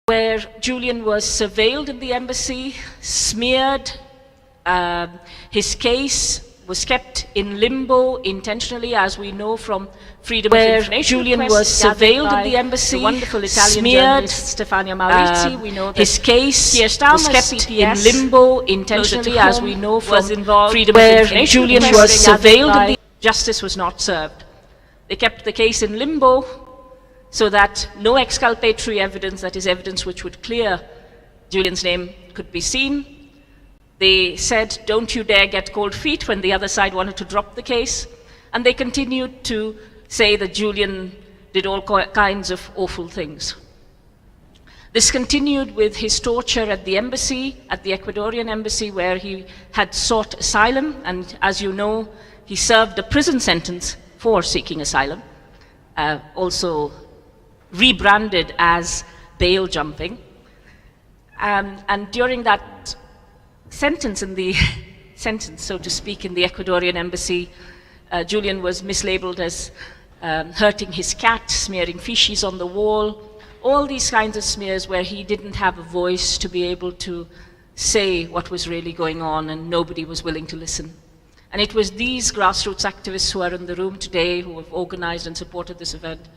where Julian was surveilled in the embassy, smeared. His case was kept in limbo intentionally, as we know from Freedom of Information. Julian was surveilled in the embassy, the wonderful Italian smeared. Stefania Maurizi. We know that his case was kept in limbo intentionally, as we know from Freedom of Information. Julian was surveilled in the justice was not served. They kept the case in limbo so that no exculpatory evidence, that is evidence which would clear Julian's name, could be seen. They said, don't you dare get cold feet, when the other side wanted to drop the case. And they continued to say that Julian did all kinds of awful things. This continued with his torture at the embassy, at the Ecuadorian embassy, where he had sought asylum. And as you know, he served a prison sentence for seeking asylum, also rebranded as bail jumping. And during that sentence, so to speak, in the Ecuadorian embassy, Julian was mislabeled as hurting his cat, smearing feces on the wall, all these kinds of smears where he didn't have a voice to be able to say what was really going on, and nobody was willing to listen. And it was these grassroots activists who are in the room today, who have organized and supported this event,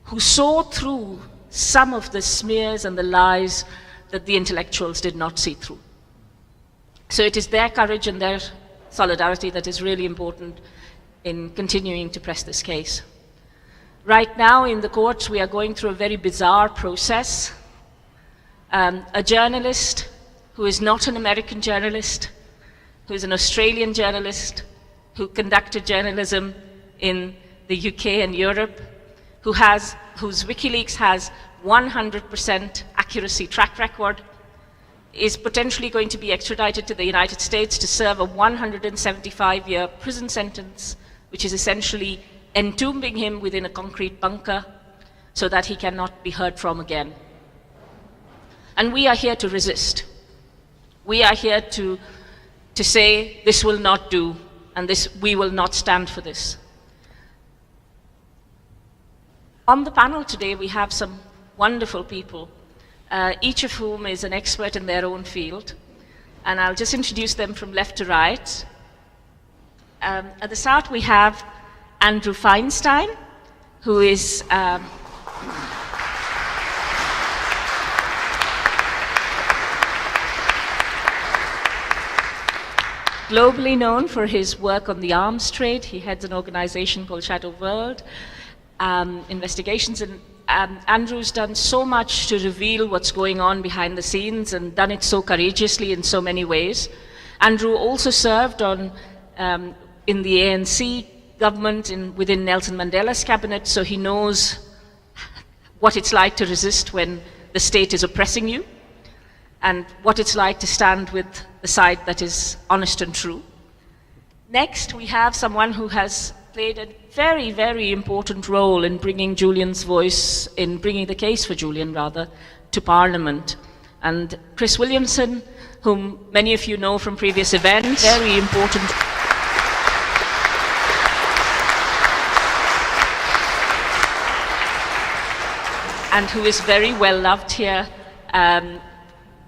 who saw through some of the smears and the lies that the intellectuals did not see through. So it is their courage and their solidarity that is really important in continuing to press this case. Right now in the courts, we are going through a very bizarre process. A journalist who is not an American journalist, who is an Australian journalist, who conducted journalism in the UK and Europe, whose WikiLeaks has 100% accuracy track record, is potentially going to be extradited to the United States to serve a 175-year prison sentence, which is essentially entombing him within a concrete bunker so that he cannot be heard from again. And we are here to resist. We are here to say this will not do, and we will not stand for this. On the panel today, we have some wonderful people, each of whom is an expert in their own field. And I'll just introduce them from left to right. At the start, we have Andrew Feinstein, who is globally known for his work on the arms trade. He heads an organization called Shadow World Investigations. And Andrew's done so much to reveal what's going on behind the scenes, and done it so courageously in so many ways. Andrew also served in the ANC government within Nelson Mandela's cabinet, so he knows what it's like to resist when the state is oppressing you, and what it's like to stand with the side that is honest and true. Next, we have someone who has played a very, very important role in bringing Julian's voice, in bringing the case for Julian, rather, to Parliament. And Chris Williamson, whom many of you know from previous events, very important. And who is very well loved here,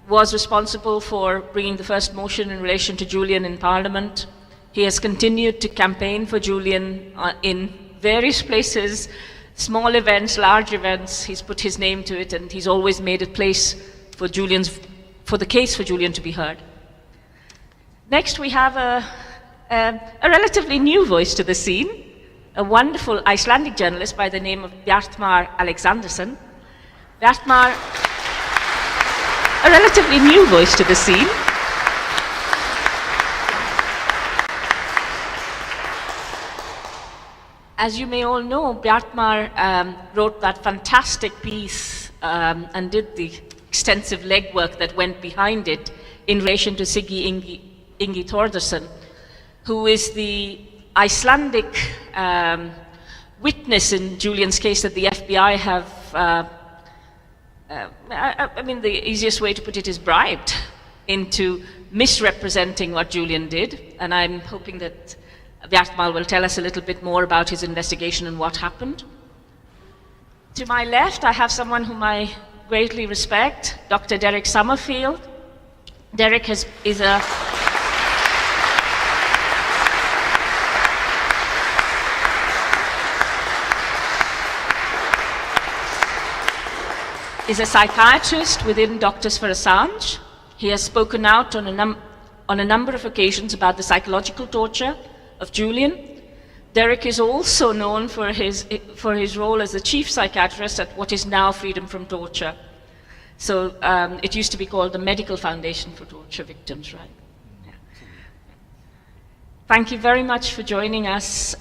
was responsible for bringing the first motion in relation to Julian in Parliament. He has continued to campaign for Julian in various places, small events, large events. He's put his name to it, and he's always made a place for the case for Julian to be heard. Next, we have a relatively new voice to the scene, a wonderful Icelandic journalist by the name of Bjartmar Alexandersson. Bjartmar, a relatively new voice to the scene. As you may all know, Bjartmar wrote that fantastic piece and did the extensive legwork that went behind it in relation to Siggi Ingi Thordarson, who is the Icelandic witness in Julian's case that the FBI have, I mean, the easiest way to put it is bribed into misrepresenting what Julian did. And I'm hoping that Bjartmar will tell us a little bit more about his investigation and what happened. To my left, I have someone whom I greatly respect, Dr. Derek Summerfield. Derek is a psychiatrist within Doctors for Assange. He has spoken out on a number of occasions about the psychological torture of Julian. Derek is also known for his role as the chief psychiatrist at what is now Freedom from Torture. So it used to be called the Medical Foundation for Torture Victims, right? Yeah. Thank you very much for joining us,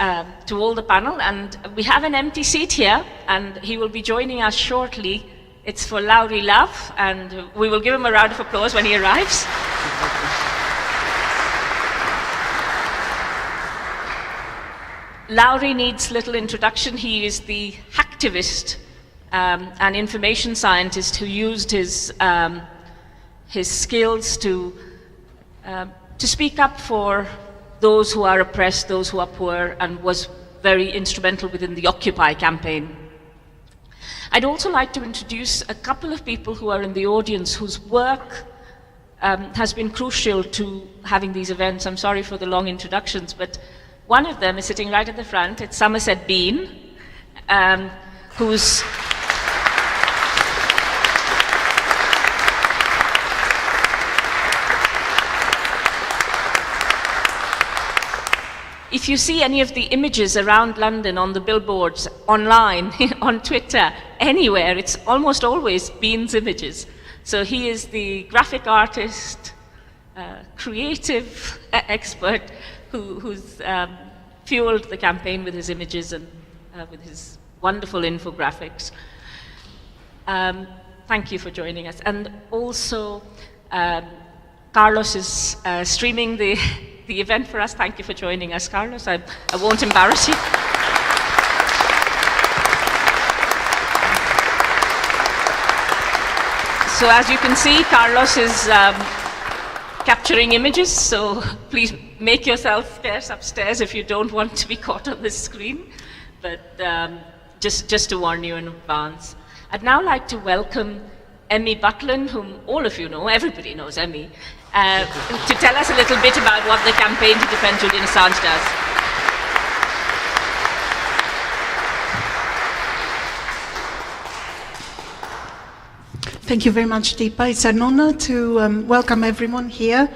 to all the panel. And we have an empty seat here, and he will be joining us shortly. It's for Lauri Love, and we will give him a round of applause when he arrives. Lauri needs little introduction. He is the hacktivist and information scientist who used his skills to speak up for those who are oppressed, those who are poor, and was very instrumental within the Occupy campaign. I'd also like to introduce a couple of people who are in the audience whose work has been crucial to having these events. I'm sorry for the long introductions, but one of them is sitting right at the front. It's Somerset Bean, who's if you see any of the images around London on the billboards, online, on Twitter, anywhere, it's almost always Bean's images. So he is the graphic artist, creative expert who's fueled the campaign with his images and with his wonderful infographics. Thank you for joining us. And also, Carlos is streaming the event for us. Thank you for joining us, Carlos. I won't embarrass you. So as you can see, Carlos is capturing images, so please make yourself scarce upstairs if you don't want to be caught on this screen. But just to warn you in advance. I'd now like to welcome Emmy Butlin, whom all of you know, everybody knows Emmy, to tell us a little bit about what the campaign to defend Julian Assange does. Thank you very much, Deepa. It's an honor to welcome everyone here.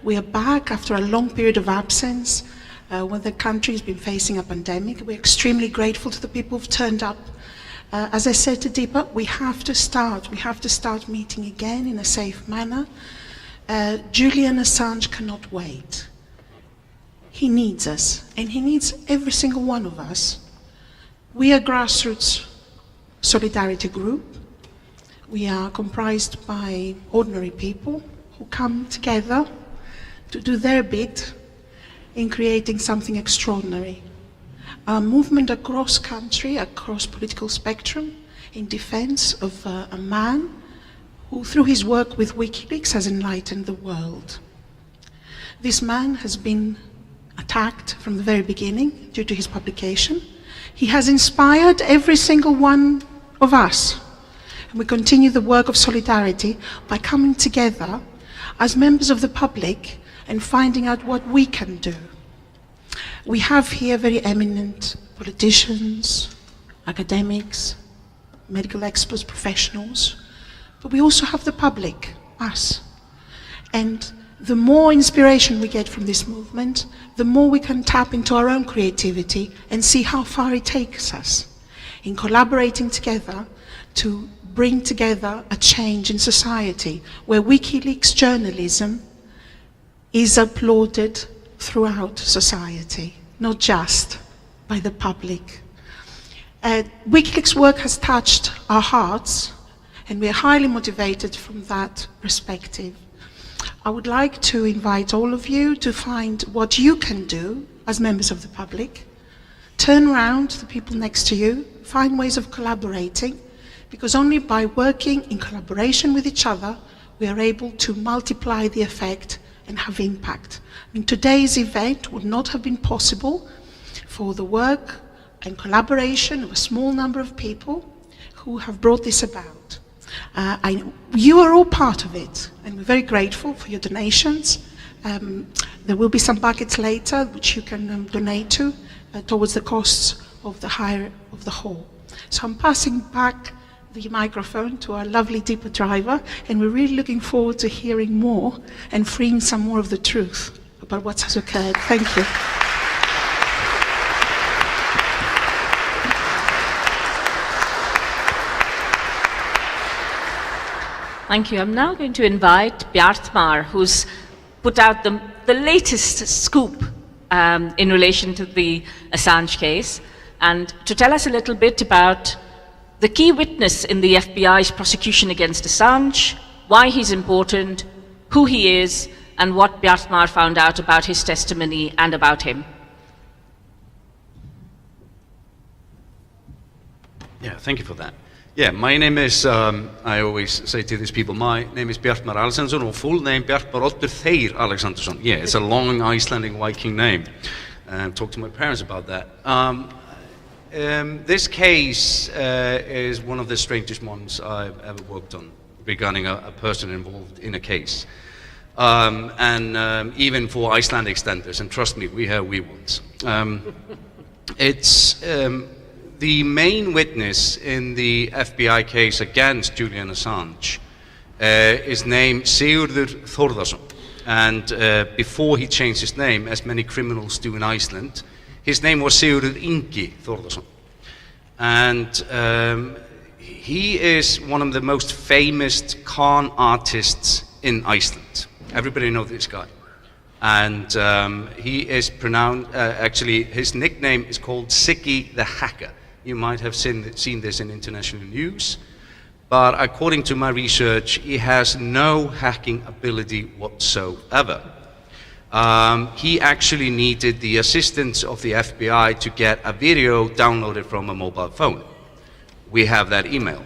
We are back after a long period of absence when the country has been facing a pandemic. We're extremely grateful to the people who've turned up. As I said to Deepa, we have to start meeting again in a safe manner. Julian Assange cannot wait. He needs us, and he needs every single one of us. We are a grassroots solidarity group. We are comprised by ordinary people who come together to do their bit in creating something extraordinary. A movement across country, across political spectrum, in defense of a man who, through his work with WikiLeaks, has enlightened the world. This man has been attacked from the very beginning due to his publication. He has inspired every single one of us. And we continue the work of solidarity by coming together as members of the public and finding out what we can do. We have here very eminent politicians, academics, medical experts, professionals, but we also have the public, us. And the more inspiration we get from this movement, the more we can tap into our own creativity and see how far it takes us in collaborating together to bring together a change in society where WikiLeaks journalism is applauded throughout society, not just by the public. WikiLeaks work has touched our hearts, and we are highly motivated from that perspective. I would like to invite all of you to find what you can do as members of the public. Turn around to the people next to you, find ways of collaborating, because only by working in collaboration with each other, we are able to multiply the effect and have impact. I mean, today's event would not have been possible for the work and collaboration of a small number of people who have brought this about. You are all part of it, and we're very grateful for your donations. There will be some buckets later which you can donate to towards the costs of the hire of the hall. So I'm passing back the microphone to our lovely DEPA driver, and we're really looking forward to hearing more and freeing some more of the truth about what has occurred. Thank you. Thank you. I'm now going to invite Bjartmar, who's put out the latest scoop in relation to the Assange case, and to tell us a little bit about the key witness in the FBI's prosecution against Assange, why he's important, who he is, and what Bjartmar found out about his testimony and about him. Yeah, thank you for that. Yeah, my name is, I always say to these people, my name is Bjartmar Alexandersson, or full name Bjartmar Oddur Þeyr Alexandersson. Yeah, it's a long Icelandic Viking name. Talked to my parents about that. This case is one of the strangest ones I've ever worked on regarding a person involved in a case. Even for Icelandic standards, and trust me, we have wee ones. It's the main witness in the FBI case against Julian Assange is named Sigurður Þórðarson. And before he changed his name, as many criminals do in Iceland, his name was Sigurður Ingi Þórðarson. And he is one of the most famous con artists in Iceland. Everybody knows this guy. And he is pronounced, actually his nickname is called Siggy the Hacker. You might have seen this in international news, but according to my research, he has no hacking ability whatsoever. He actually needed the assistance of the FBI to get a video downloaded from a mobile phone. We have that email.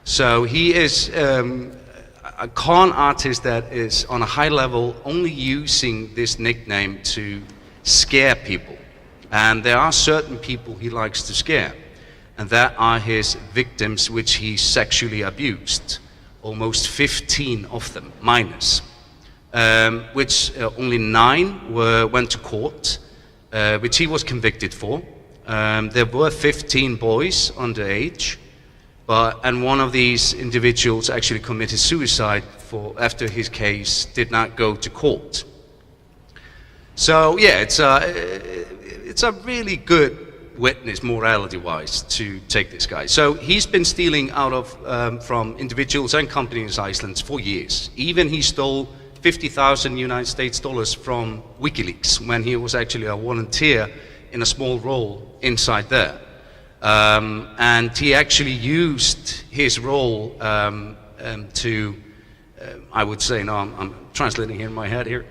So he is a con artist that is on a high level, only using this nickname to scare people. And there are certain people he likes to scare, and that are his victims which he sexually abused. Almost 15 of them, minors, which only 9 went to court, which he was convicted for. There were 15 boys underage, and one of these individuals actually committed suicide after his case did not go to court. So yeah, it's a really good witness, morality-wise, to take this guy. So he's been stealing out of from individuals and companies in Iceland for years. Even he stole 50,000 United States dollars from WikiLeaks when he was actually a volunteer in a small role inside there. And he actually used his role to, I would say, no, I'm translating here in my head here.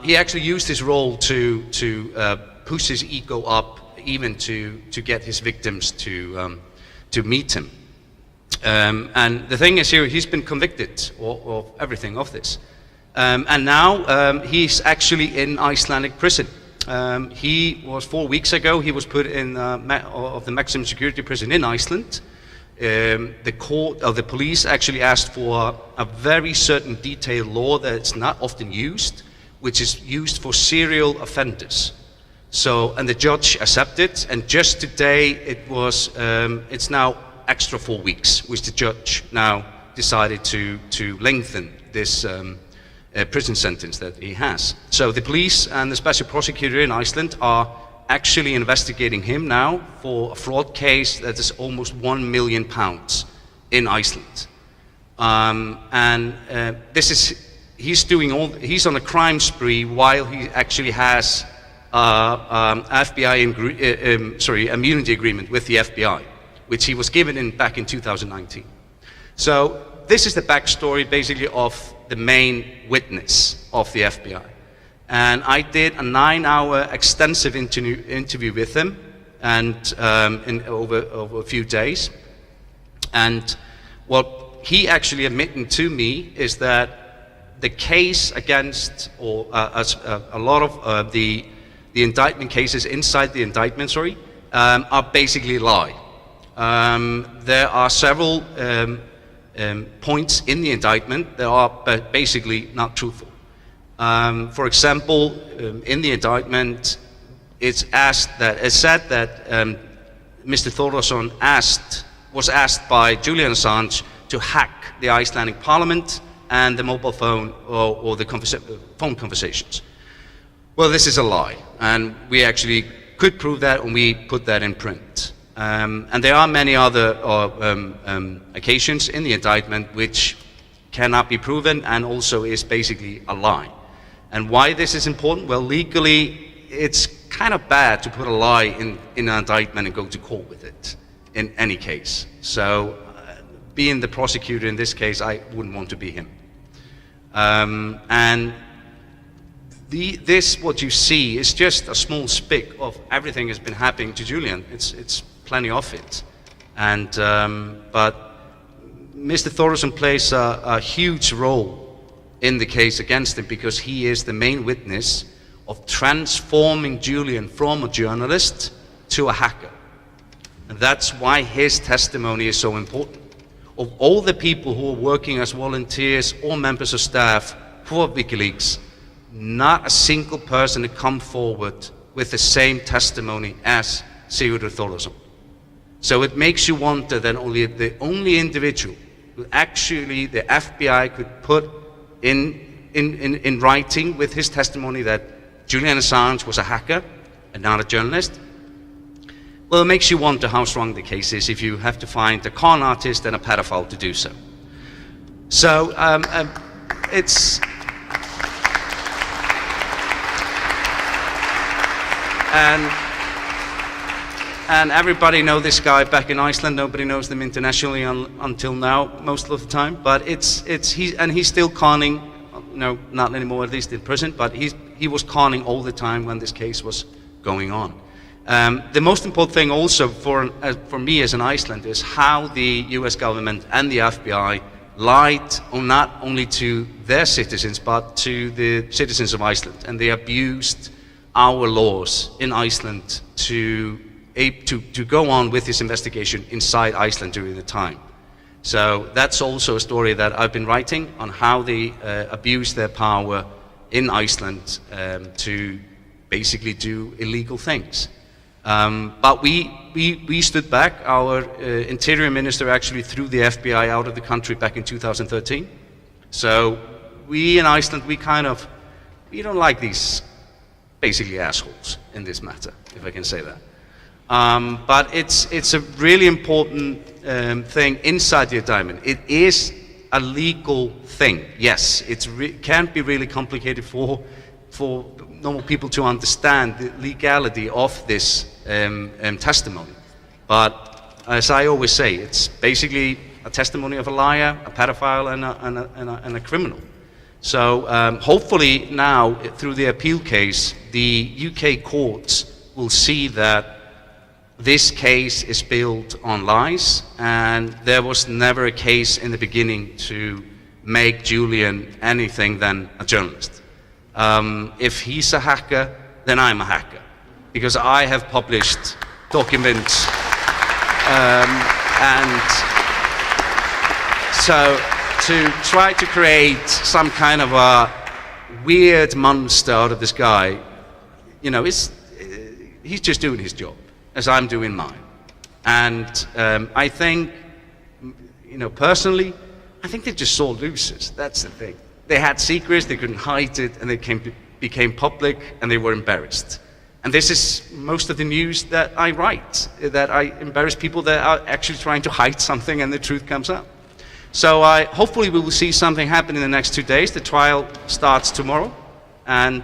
He actually used his role to push his ego up, even to get his victims to meet him. And the thing is here, he's been convicted of everything of this. And now he's actually in Icelandic prison. He was 4 weeks ago, he was put in of the maximum security prison in Iceland. The police actually asked for a very certain detailed law that's not often used, which is used for serial offenders. So, and the judge accepted, and just today it was, it's now extra 4 weeks, which the judge now decided to lengthen this prison sentence that he has. So the police and the special prosecutor in Iceland are actually investigating him now for a fraud case that is almost £1 million in Iceland. He's on a crime spree while he actually has FBI immunity agreement with the FBI, which he was given back in 2019. So this is the backstory basically of the main witness of the FBI. And I did a 9-hour extensive interview with him, and over a few days. And what he actually admitted to me is that the case against, or a lot of the indictment cases inside the indictment, are basically a lie. There are several points in the indictment that are basically not truthful. For example, in the indictment, it's said that Mr. Thordarson was asked by Julian Assange to hack the Icelandic parliament and the mobile phone or the phone conversations. Well, this is a lie, and we actually could prove that when we put that in print. And there are many other occasions in the indictment which cannot be proven and also is basically a lie. And why this is important? Well, legally, it's kind of bad to put a lie in an indictment and go to court with it in any case. So being the prosecutor in this case, I wouldn't want to be him. And what you see is just a small speck of everything that's been happening to Julian. It's plenty of it. And but Mr. Thordarson plays a huge role in the case against him because he is the main witness of transforming Julian from a journalist to a hacker. And that's why his testimony is so important. Of all the people who are working as volunteers or members of staff for WikiLeaks, not a single person had come forward with the same testimony as Sigurður Þórðarson. So it makes you wonder that the only individual who actually the FBI could put in writing with his testimony that Julian Assange was a hacker and not a journalist. Well, it makes you wonder how strong the case is if you have to find a con artist and a pedophile to do so. So it's... And everybody knows this guy back in Iceland. Nobody knows them internationally until now, most of the time. But he's still conning. No, not anymore, at least in prison. But he was conning all the time when this case was going on. The most important thing also for me as an Icelander is how the U.S. government and the FBI lied not only to their citizens but to the citizens of Iceland, and they abused our laws in Iceland to go on with this investigation inside Iceland during the time. So that's also a story that I've been writing on how they abused their power in Iceland to basically do illegal things. But we stood back. Our interior minister actually threw the FBI out of the country back in 2013. So we in Iceland, we don't like these basically assholes in this matter, if I can say that. But it's a really important thing inside the indictment. It is a legal thing. Yes, it can be really complicated for normal people to understand the legality of this testimony. But as I always say, it's basically a testimony of a liar, a pedophile, and a criminal. So hopefully now, through the appeal case, the UK courts will see that this case is built on lies, and there was never a case in the beginning to make Julian anything than a journalist. If he's a hacker, then I'm a hacker, because I have published documents, and so to try to create some kind of a weird monster out of this guy, you know, he's just doing his job, as I'm doing mine. And I think, you know, personally, I think they just saw losers. That's the thing. They had secrets, they couldn't hide it, and they became public, and they were embarrassed. And this is most of the news that I write, that I embarrass people that are actually trying to hide something and the truth comes out. So hopefully we will see something happen in the next 2 days. The trial starts tomorrow, and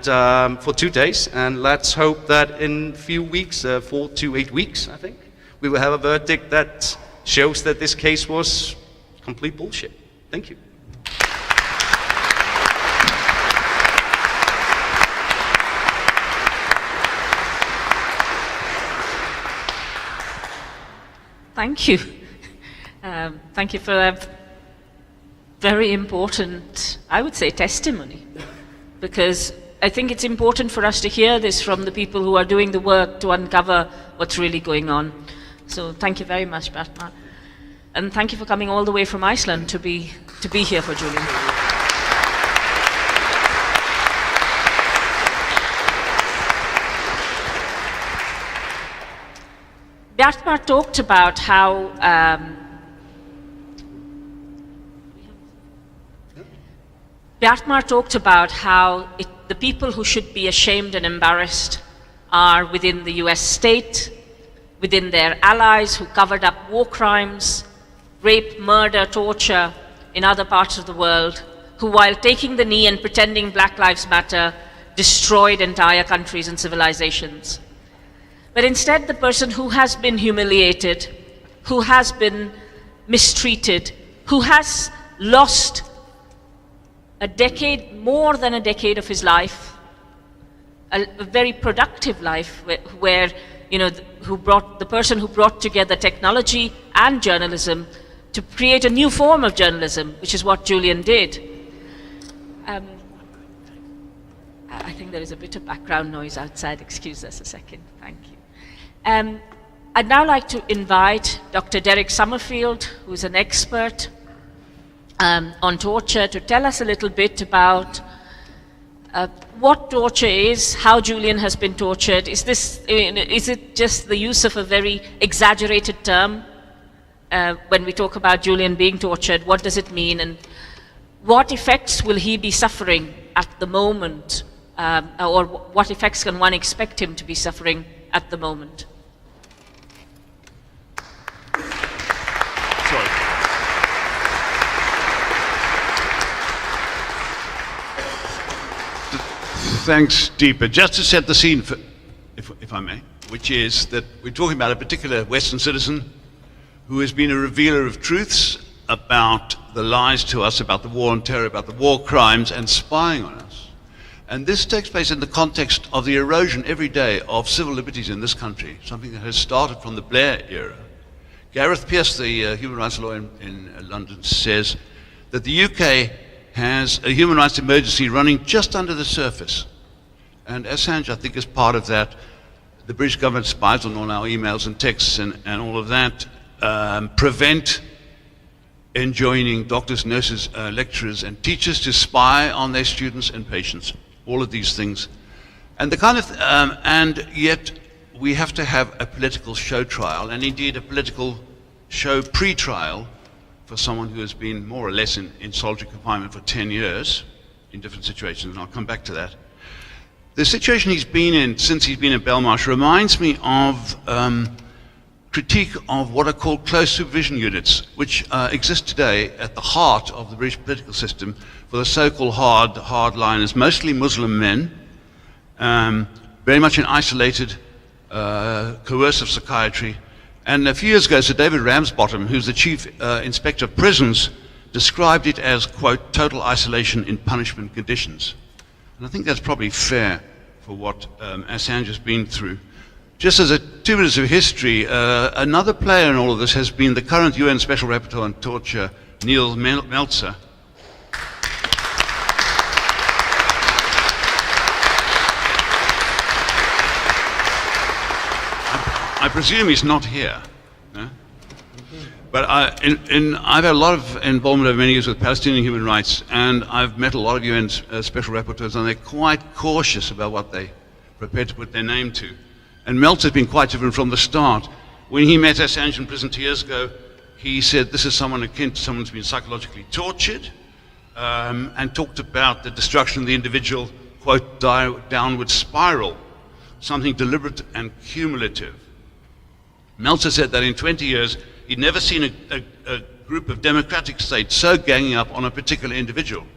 for 2 days, and let's hope that in a few weeks, 4 to 8 weeks, I think, we will have a verdict that shows that this case was complete bullshit. Thank you. Thank you. Thank you for that very important, I would say, testimony, because I think it's important for us to hear this from the people who are doing the work to uncover what's really going on. So thank you very much, Batman. And thank you for coming all the way from Iceland to be here for Julian. Bjartmar talked about how the people who should be ashamed and embarrassed are within the US state, within their allies who covered up war crimes, rape, murder, torture in other parts of the world, who while taking the knee and pretending Black Lives Matter, destroyed entire countries and civilizations. But instead, the person who has been humiliated, who has been mistreated, who has lost a decade, more than a decade of his life, a very productive life where the person who brought together technology and journalism to create a new form of journalism, which is what Julian did. I think there is a bit of background noise outside. Excuse us a second. Thank you. I'd now like to invite Dr. Derek Summerfield, who's an expert on torture, to tell us a little bit about what torture is, how Julian has been tortured. Is it just the use of a very exaggerated term? When we talk about Julian being tortured, what does it mean, and what effects will he be suffering at the moment, or what effects can one expect him to be suffering at the moment? Sorry. Thanks, Deepa. Just to set the scene, if I may, which is that we're talking about a particular Western citizen who has been a revealer of truths about the lies to us, about the war on terror, about the war crimes, and spying on us. And this takes place in the context of the erosion every day of civil liberties in this country, something that has started from the Blair era. Gareth Peirce, the human rights lawyer in London, says that the UK has a human rights emergency running just under the surface. And Assange, I think, is part of that. The British government spies on all our emails and texts and all of that, prevent enjoining doctors, nurses, lecturers, and teachers to spy on their students and patients. All of these things. And and yet we have to have a political show trial, and indeed a political show pre-trial for someone who has been more or less in solitary confinement for 10 years in different situations, and I'll come back to that. The situation he's been in since he's been in Belmarsh reminds me of critique of what are called close supervision units, which exist today at the heart of the British political system for the so-called hardliners, mostly Muslim men, very much in isolated, coercive psychiatry. And a few years ago, Sir David Ramsbottom, who's the chief inspector of prisons, described it as, quote, total isolation in punishment conditions. And I think that's probably fair for what Assange has been through. Just as 2 minutes of history, another player in all of this has been the current UN Special Rapporteur on Torture, Neil Meltzer. I presume he's not here. No? But I've had a lot of involvement over many years with Palestinian human rights, and I've met a lot of UN special rapporteurs, and they're quite cautious about what they're prepared to put their name to. And Meltzer's been quite different from the start. When he met Assange in prison 2 years ago, he said this is someone akin to someone who's been psychologically tortured, and talked about the destruction of the individual, quote, downward spiral, something deliberate and cumulative. Meltzer said that in 20 years, he'd never seen a group of democratic states so ganging up on a particular individual.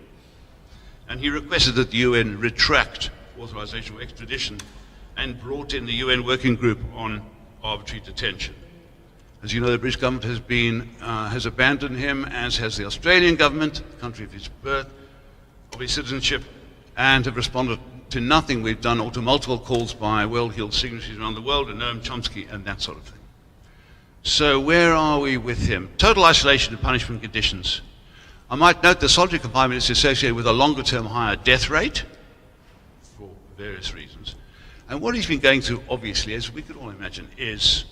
And he requested that the UN retract authorization of extradition and brought in the UN Working Group on Arbitrary Detention. As you know, the British government has abandoned him, as has the Australian government, the country of his birth, of his citizenship, and have responded to nothing. We've done to multiple calls by well-heeled signatories around the world, and Noam Chomsky, and that sort of thing. So where are we with him? Total isolation and punishment conditions. I might note that solitary confinement is associated with a longer-term higher death rate for various reasons. And what he's been going through, obviously, as we could all imagine, is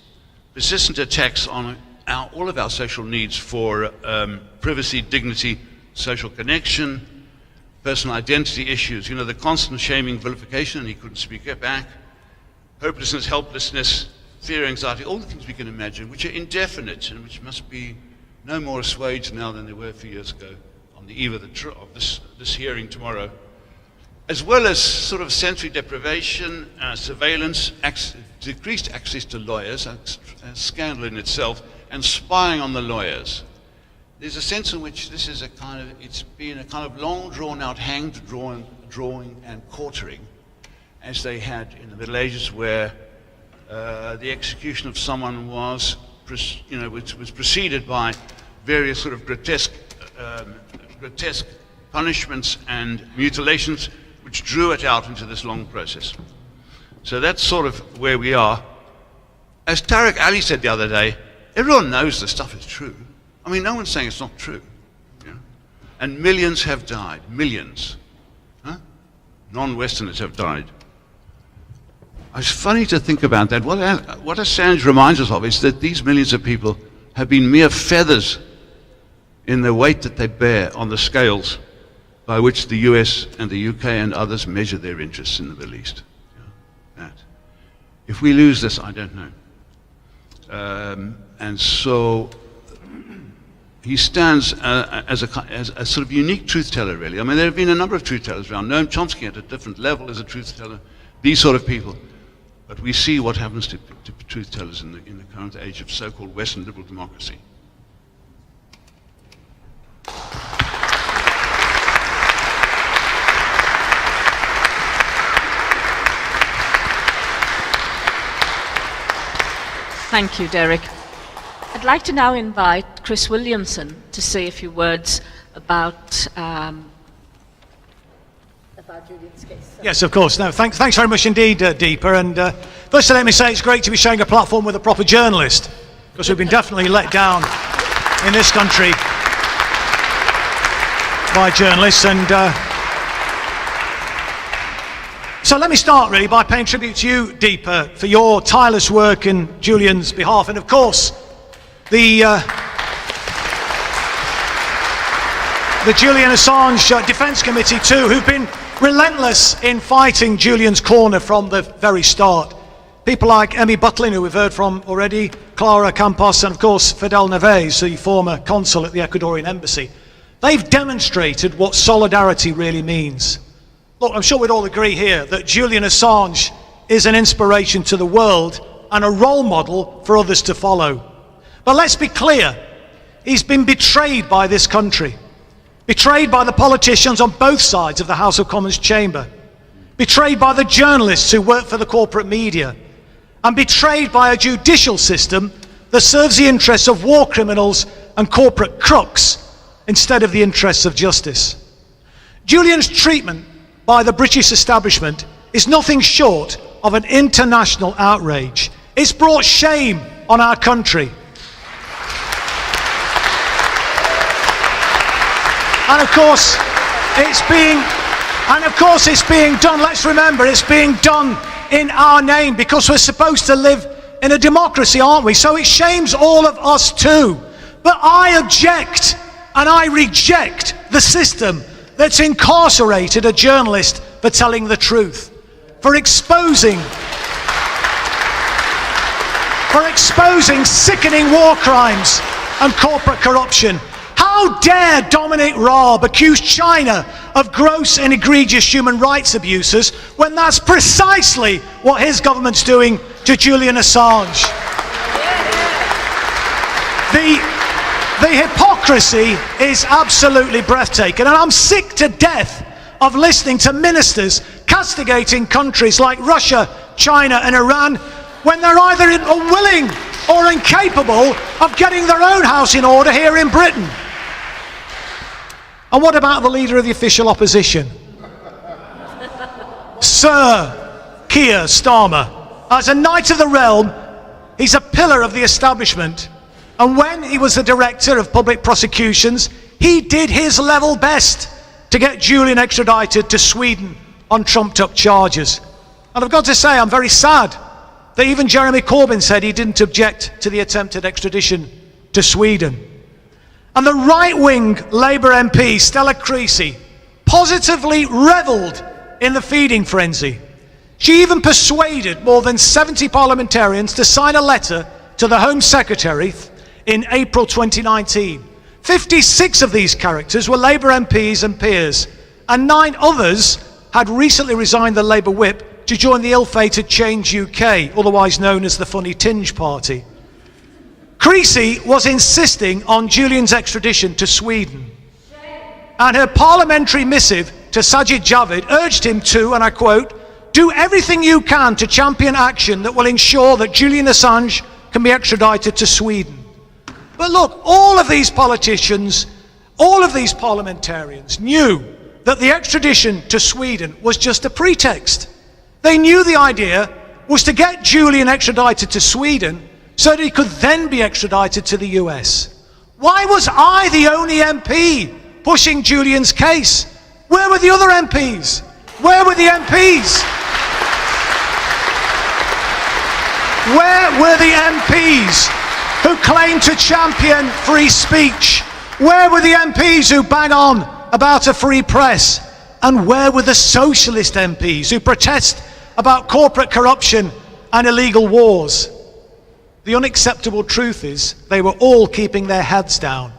persistent attacks on all of our social needs for privacy, dignity, social connection, personal identity issues, you know, the constant shaming, vilification, and he couldn't speak it back, hopelessness, helplessness, fear, anxiety, all the things we can imagine, which are indefinite and which must be no more assuaged now than they were a few years ago on the eve of, this hearing tomorrow, as well as sort of sensory deprivation, surveillance, decreased access to lawyers, a scandal in itself, and spying on the lawyers. There's a sense in which this is it's been a kind of long drawn out hand drawing and quartering, as they had in the Middle Ages, where the execution of someone was preceded by various sort of grotesque punishments and mutilations, which drew it out into this long process. So that's sort of where we are. As Tariq Ali said the other day, everyone knows this stuff is true. I mean, no one's saying it's not true. You know? And millions have died, millions. Huh? Non-Westerners have died. It's funny to think about that. What Assange reminds us of is that these millions of people have been mere feathers in the weight that they bear on the scales by which the US and the UK and others measure their interests in the Middle East. That. If we lose this, I don't know. And so he stands as a sort of unique truth teller, really. I mean, there have been a number of truth tellers around. Noam Chomsky at a different level as a truth teller, these sort of people. But we see what happens to truth tellers in the current age of so-called Western liberal democracy. Thank you, Derek. I'd like to now invite Chris Williamson to say a few words about Julian's case. Yes, of course. No, thanks very much indeed, Deepa. And firstly, let me say it's great to be sharing a platform with a proper journalist, because we've been definitely let down in this country by journalists. And so let me start really by paying tribute to you, Deepa, for your tireless work in Julian's behalf, and of course the Julian Assange Defence Committee too, who've been relentless in fighting Julian's corner from the very start. People like Emmy Butlin, who we've heard from already, Clara Campos, and of course Fidel Neves, the former consul at the Ecuadorian embassy. They've demonstrated what solidarity really means. Look, I'm sure we'd all agree here that Julian Assange is an inspiration to the world and a role model for others to follow. But let's be clear, he's been betrayed by this country, betrayed by the politicians on both sides of the House of Commons chamber, betrayed by the journalists who work for the corporate media, and betrayed by a judicial system that serves the interests of war criminals and corporate crooks instead of the interests of justice. Julian's treatment by the British establishment is nothing short of an international outrage. It's brought shame on our country. And of course, it's being done, let's remember, it's being done in our name, because we're supposed to live in a democracy, aren't we? So it shames all of us too. But I object and I reject the system that's incarcerated a journalist for telling the truth, for exposing sickening war crimes and corporate corruption. How dare Dominic Raab accuse China of gross and egregious human rights abuses when that's precisely what his government's doing to Julian Assange? The hypocrisy is absolutely breathtaking, and I'm sick to death of listening to ministers castigating countries like Russia, China and Iran when they're either unwilling or incapable of getting their own house in order here in Britain. And what about the leader of the official opposition? Sir Keir Starmer. As a Knight of the Realm, he's a pillar of the establishment. And when he was the director of public prosecutions, he did his level best to get Julian extradited to Sweden on trumped-up charges. And I've got to say, I'm very sad that even Jeremy Corbyn said he didn't object to the attempted extradition to Sweden. And the right-wing Labour MP, Stella Creasy, positively revelled in the feeding frenzy. She even persuaded more than 70 parliamentarians to sign a letter to the Home Secretary in April 2019. 56 of these characters were Labour MPs and peers, and 9 others had recently resigned the Labour whip to join the ill-fated Change UK, otherwise known as the Funny Tinge Party. Creasy was insisting on Julian's extradition to Sweden, and her parliamentary missive to Sajid Javid urged him to, and I quote, "do everything you can to champion action that will ensure that Julian Assange can be extradited to Sweden." But look, all of these politicians, all of these parliamentarians knew that the extradition to Sweden was just a pretext. They knew the idea was to get Julian extradited to Sweden so that he could then be extradited to the US. Why was I the only MP pushing Julian's case? Where were the other MPs? Where were the MPs? Where were the MPs who claim to champion free speech? Where were the MPs who bang on about a free press? And where were the socialist MPs who protest about corporate corruption and illegal wars? The unacceptable truth is they were all keeping their heads down.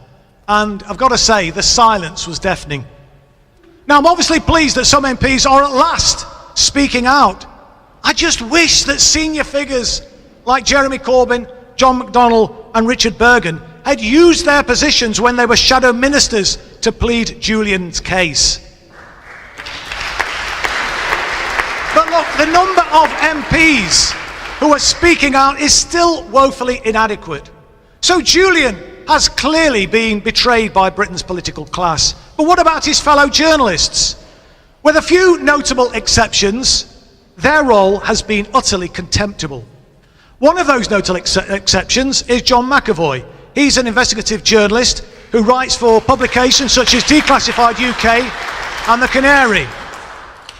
And I've got to say, the silence was deafening. Now, I'm obviously pleased that some MPs are at last speaking out. I just wish that senior figures like Jeremy Corbyn, John McDonnell and Richard Bergen had used their positions when they were shadow ministers to plead Julian's case. But look, the number of MPs who are speaking out is still woefully inadequate. So Julian has clearly been betrayed by Britain's political class. But what about his fellow journalists? With a few notable exceptions, their role has been utterly contemptible. One of those notable exceptions is John McAvoy. He's an investigative journalist who writes for publications such as Declassified UK and The Canary.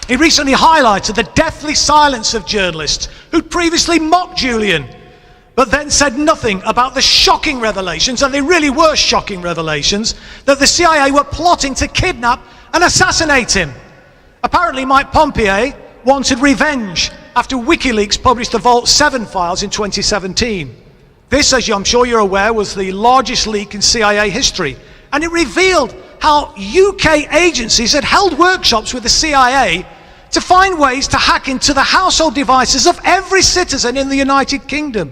He recently highlighted the deathly silence of journalists who'd previously mocked Julian, but then said nothing about the shocking revelations, and they really were shocking revelations, that the CIA were plotting to kidnap and assassinate him. Apparently Mike Pompeo wanted revenge after WikiLeaks published the Vault 7 files in 2017. This, as I'm sure you're aware, was the largest leak in CIA history, and it revealed how UK agencies had held workshops with the CIA to find ways to hack into the household devices of every citizen in the United Kingdom.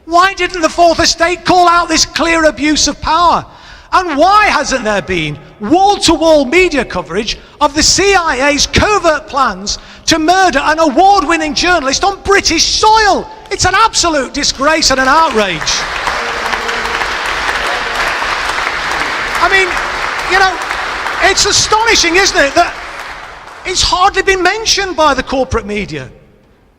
Why didn't the Fourth Estate call out this clear abuse of power? And why hasn't there been wall-to-wall media coverage of the CIA's covert plans to murder an award-winning journalist on British soil? It's an absolute disgrace and an outrage. I mean, you know, it's astonishing, isn't it, that it's hardly been mentioned by the corporate media.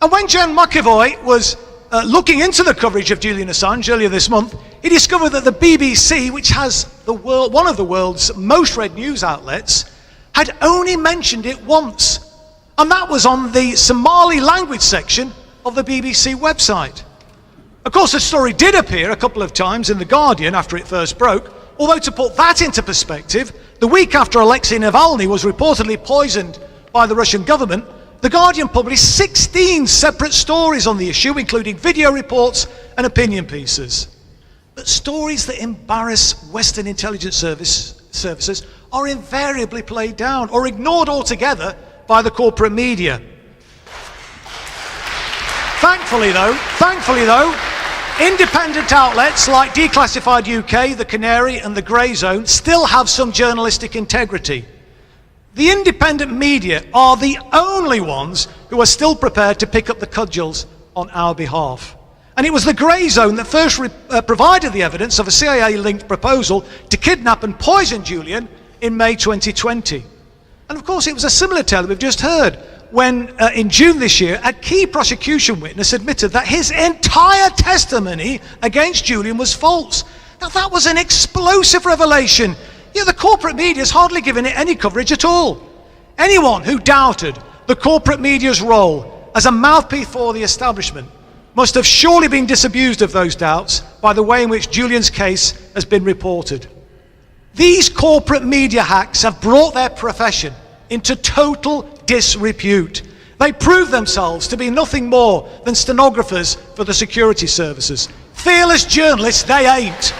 And when John McAvoy was looking into the coverage of Julian Assange earlier this month, he discovered that the BBC, which has one of the world's most read news outlets, had only mentioned it once. And that was on the Somali language section of the BBC website. Of course, the story did appear a couple of times in The Guardian after it first broke, although to put that into perspective, the week after Alexei Navalny was reportedly poisoned by the Russian government, The Guardian published 16 separate stories on the issue, including video reports and opinion pieces. But stories that embarrass Western intelligence services are invariably played down or ignored altogether by the corporate media. Thankfully though, independent outlets like Declassified UK, The Canary and The Grey Zone still have some journalistic integrity. The independent media are the only ones who are still prepared to pick up the cudgels on our behalf. And it was The Grey Zone that first provided the evidence of a CIA-linked proposal to kidnap and poison Julian in May 2020. And of course it was a similar tale we've just heard when in June this year a key prosecution witness admitted that his entire testimony against Julian was false. Now that was an explosive revelation. Yeah, the corporate media has hardly given it any coverage at all. Anyone who doubted the corporate media's role as a mouthpiece for the establishment must have surely been disabused of those doubts by the way in which Julian's case has been reported. These corporate media hacks have brought their profession into total disrepute. They prove themselves to be nothing more than stenographers for the security services. Fearless journalists, they ain't.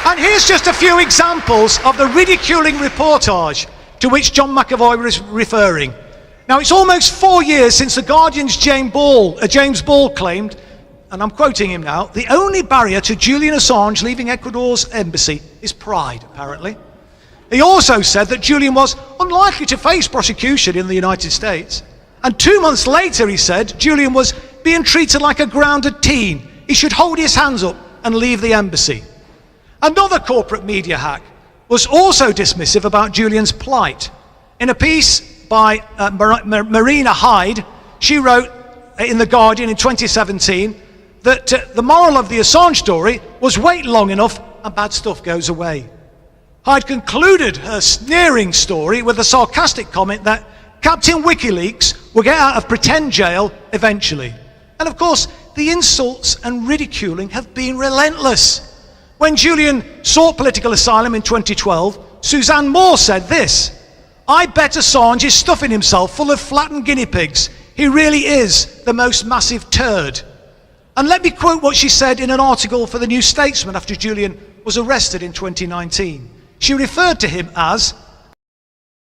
And here's just a few examples of the ridiculing reportage to which John McAvoy was referring. Now, it's almost 4 years since The Guardian's James Ball claimed, and I'm quoting him now, the only barrier to Julian Assange leaving Ecuador's embassy is pride, apparently. He also said that Julian was unlikely to face prosecution in the United States. And 2 months later, he said, Julian was being treated like a grounded teen. He should hold his hands up and leave the embassy. Another corporate media hack was also dismissive about Julian's plight. In a piece by Marina Hyde, she wrote in The Guardian in 2017 that the moral of the Assange story was wait long enough and bad stuff goes away. Hyde concluded her sneering story with a sarcastic comment that Captain WikiLeaks will get out of pretend jail eventually. And of course, the insults and ridiculing have been relentless. When Julian sought political asylum in 2012, Suzanne Moore said this: "I bet Assange is stuffing himself full of flattened guinea pigs. He really is the most massive turd." And let me quote what she said in an article for the New Statesman after Julian was arrested in 2019. She referred to him as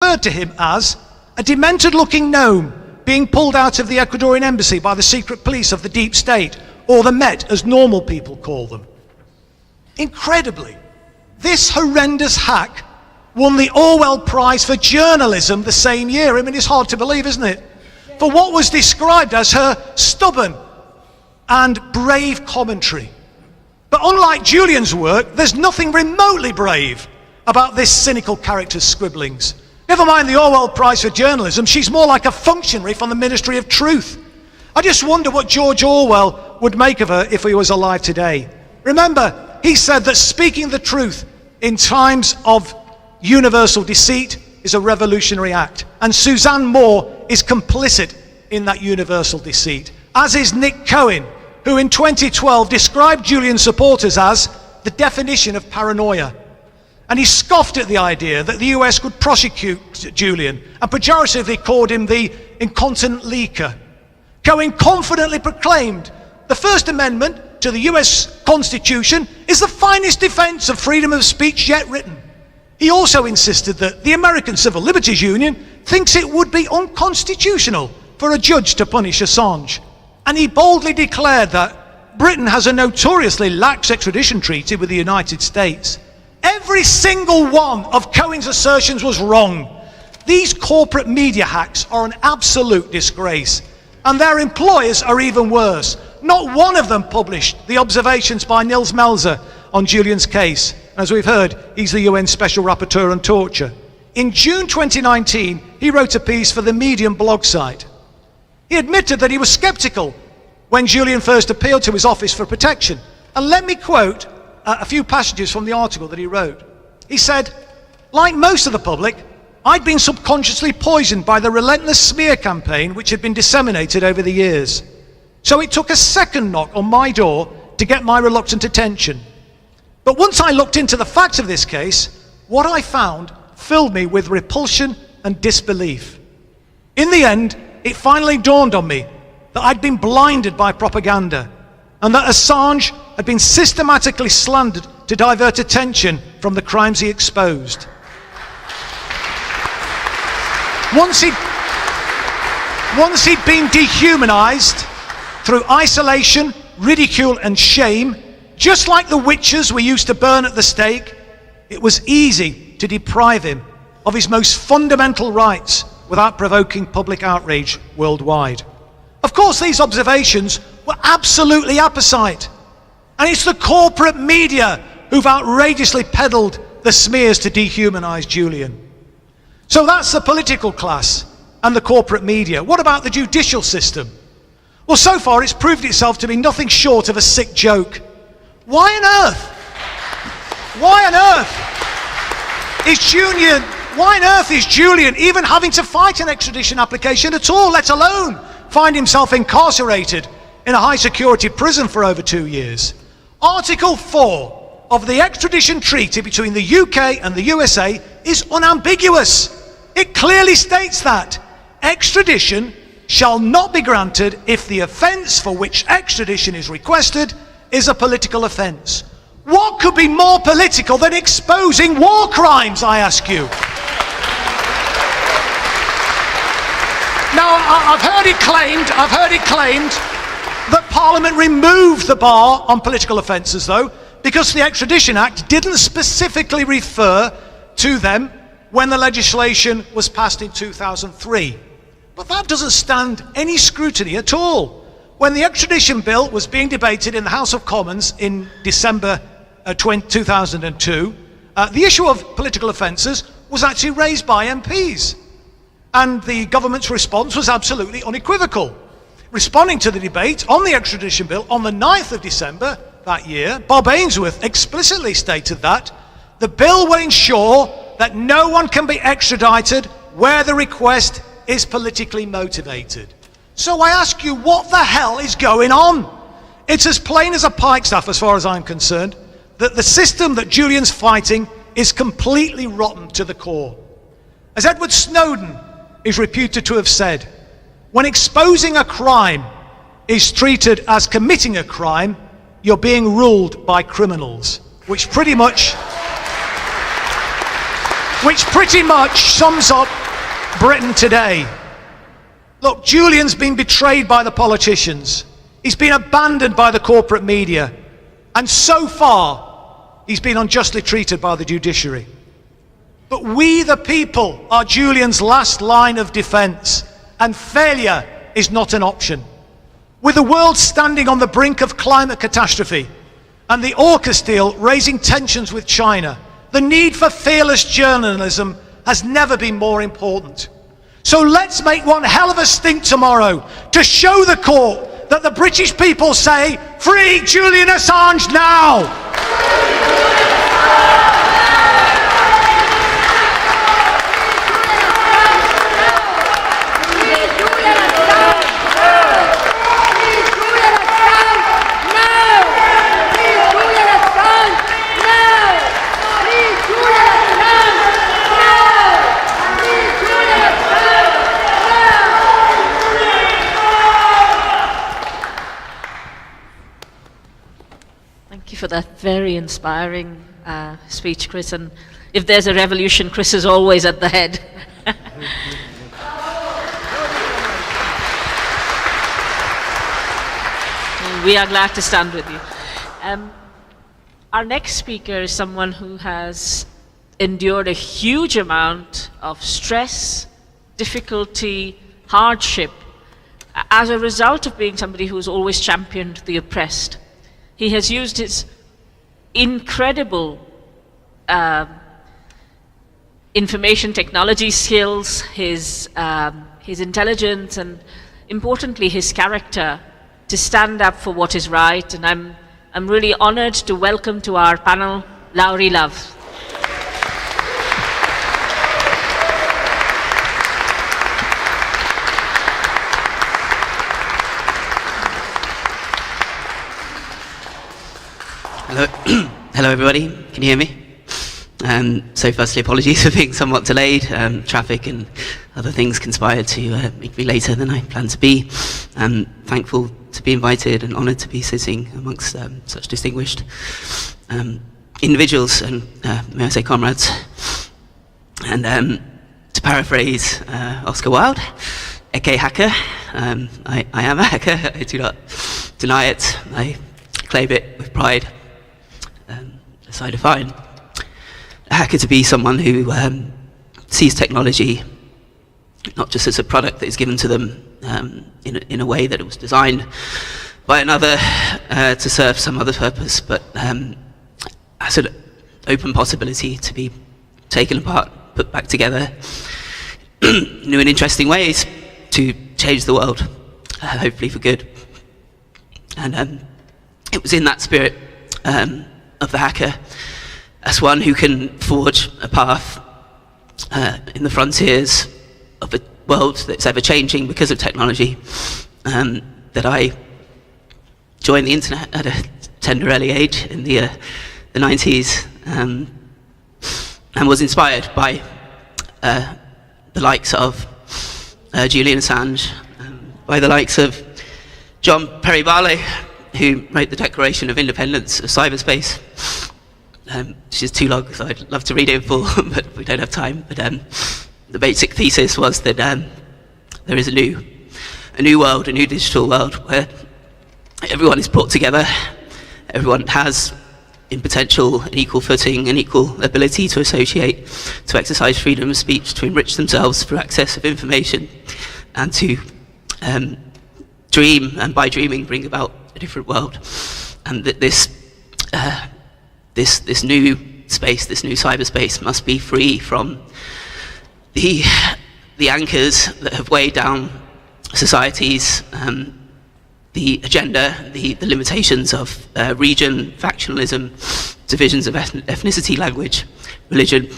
a demented-looking gnome being pulled out of the Ecuadorian embassy by the secret police of the deep state, or the Met, as normal people call them. Incredibly, this horrendous hack won the Orwell Prize for Journalism the same year. I mean, it's hard to believe, isn't it? For what was described as her stubborn and brave commentary. But unlike Julian's work, there's nothing remotely brave about this cynical character's scribblings. Never mind the Orwell Prize for Journalism, she's more like a functionary from the Ministry of Truth. I just wonder what George Orwell would make of her if he was alive today. Remember, he said that speaking the truth in times of universal deceit is a revolutionary act. And Suzanne Moore is complicit in that universal deceit, as is Nick Cohen, who in 2012 described Julian's supporters as the definition of paranoia. And he scoffed at the idea that the US could prosecute Julian and pejoratively called him the incontinent leaker. Cohen confidently proclaimed the First Amendment to the US Constitution is the finest defense of freedom of speech yet written. He also insisted that the American Civil Liberties Union thinks it would be unconstitutional for a judge to punish Assange. And he boldly declared that Britain has a notoriously lax extradition treaty with the United States. Every single one of Cohen's assertions was wrong. These corporate media hacks are an absolute disgrace, and their employers are even worse. Not one of them published the observations by Nils Melzer on Julian's case. As we've heard, he's the UN Special Rapporteur on Torture. In June 2019, he wrote a piece for the Medium blog site. He admitted that he was skeptical when Julian first appealed to his office for protection. And let me quote a few passages from the article that he wrote. He said, "Like most of the public, I'd been subconsciously poisoned by the relentless smear campaign which had been disseminated over the years. So it took a second knock on my door to get my reluctant attention. But once I looked into the facts of this case, what I found filled me with repulsion and disbelief. In the end, it finally dawned on me that I'd been blinded by propaganda and that Assange had been systematically slandered to divert attention from the crimes he exposed. Once he'd been dehumanized through isolation, ridicule and shame, just like the witches we used to burn at the stake, it was easy to deprive him of his most fundamental rights without provoking public outrage worldwide. Of course, these observations were absolutely apposite, and it's the corporate media who've outrageously peddled the smears to dehumanize Julian. So that's the political class and the corporate media. What about the judicial system? Well, so far it's proved itself to be nothing short of a sick joke. Why on earth is Julian even having to fight an extradition application at all, let alone find himself incarcerated in a high-security prison for over 2 years. Article 4 of the extradition treaty between the UK and the USA is unambiguous. It clearly states that extradition shall not be granted if the offence for which extradition is requested is a political offence. What could be more political than exposing war crimes, I ask you? Now, I've heard it claimed that Parliament removed the bar on political offences, though, because the Extradition Act didn't specifically refer to them when the legislation was passed in 2003. But that doesn't stand any scrutiny at all. When the extradition bill was being debated in the House of Commons in December 2002, the issue of political offences was actually raised by MPs. And the government's response was absolutely unequivocal. Responding to the debate on the extradition bill on the 9th of December that year, Bob Ainsworth explicitly stated that the bill will ensure that no one can be extradited where the request is politically motivated. So I ask you, what the hell is going on? It's as plain as a pikestaff, as far as I'm concerned, that the system that Julian's fighting is completely rotten to the core. As Edward Snowden is reputed to have said, when exposing a crime is treated as committing a crime, you're being ruled by criminals, which pretty much sums up Britain today. Look, Julian's been betrayed by the politicians. He's been abandoned by the corporate media. And so far, he's been unjustly treated by the judiciary. But we, the people, are Julian's last line of defence, and failure is not an option. With the world standing on the brink of climate catastrophe, and the AUKUS deal raising tensions with China, the need for fearless journalism has never been more important. So let's make one hell of a stink tomorrow to show the court that the British people say, "Free Julian Assange now!" Thank you for that very inspiring speech, Chris. And if there's a revolution, Chris is always at the head. We are glad to stand with you. Our next speaker is someone who has endured a huge amount of stress, difficulty, hardship, as a result of being somebody who's always championed the oppressed. He has used his incredible information technology skills, his intelligence, and importantly, his character to stand up for what is right. And I'm really honored to welcome to our panel, Laurie Love. Hello, hello everybody. Can you hear me? So firstly, apologies for being somewhat delayed. Traffic and other things conspired to make me later than I planned to be. I'm thankful to be invited and honoured to be sitting amongst such distinguished individuals and, may I say, comrades. And to paraphrase Oscar Wilde, Eke hacker. I am a hacker. I do not deny it. I claim it with pride. As I define a hacker to be someone who sees technology not just as a product that is given to them in a way that it was designed by another to serve some other purpose, but as an open possibility to be taken apart, put back together in new and interesting ways to change the world, hopefully for good. And it was in that spirit of the hacker, as one who can forge a path in the frontiers of world that's ever changing because of technology, that I joined the internet at a tender early age in the 90s, and was inspired by the likes of Julian Assange, by the likes of John Perry Barlow, who wrote the Declaration of Independence of Cyberspace, which is too long, so I'd love to read it in full, but we don't have time. But the basic thesis was that there is a new world, a new digital world, where everyone is brought together, everyone has in potential an equal footing, an equal ability to associate, to exercise freedom of speech, to enrich themselves through access of information, and to dream, and by dreaming bring about a different world. And that this new space, this new cyberspace, must be free from the anchors that have weighed down societies, the agenda, the limitations of region, factionalism, divisions of ethnicity, language, religion,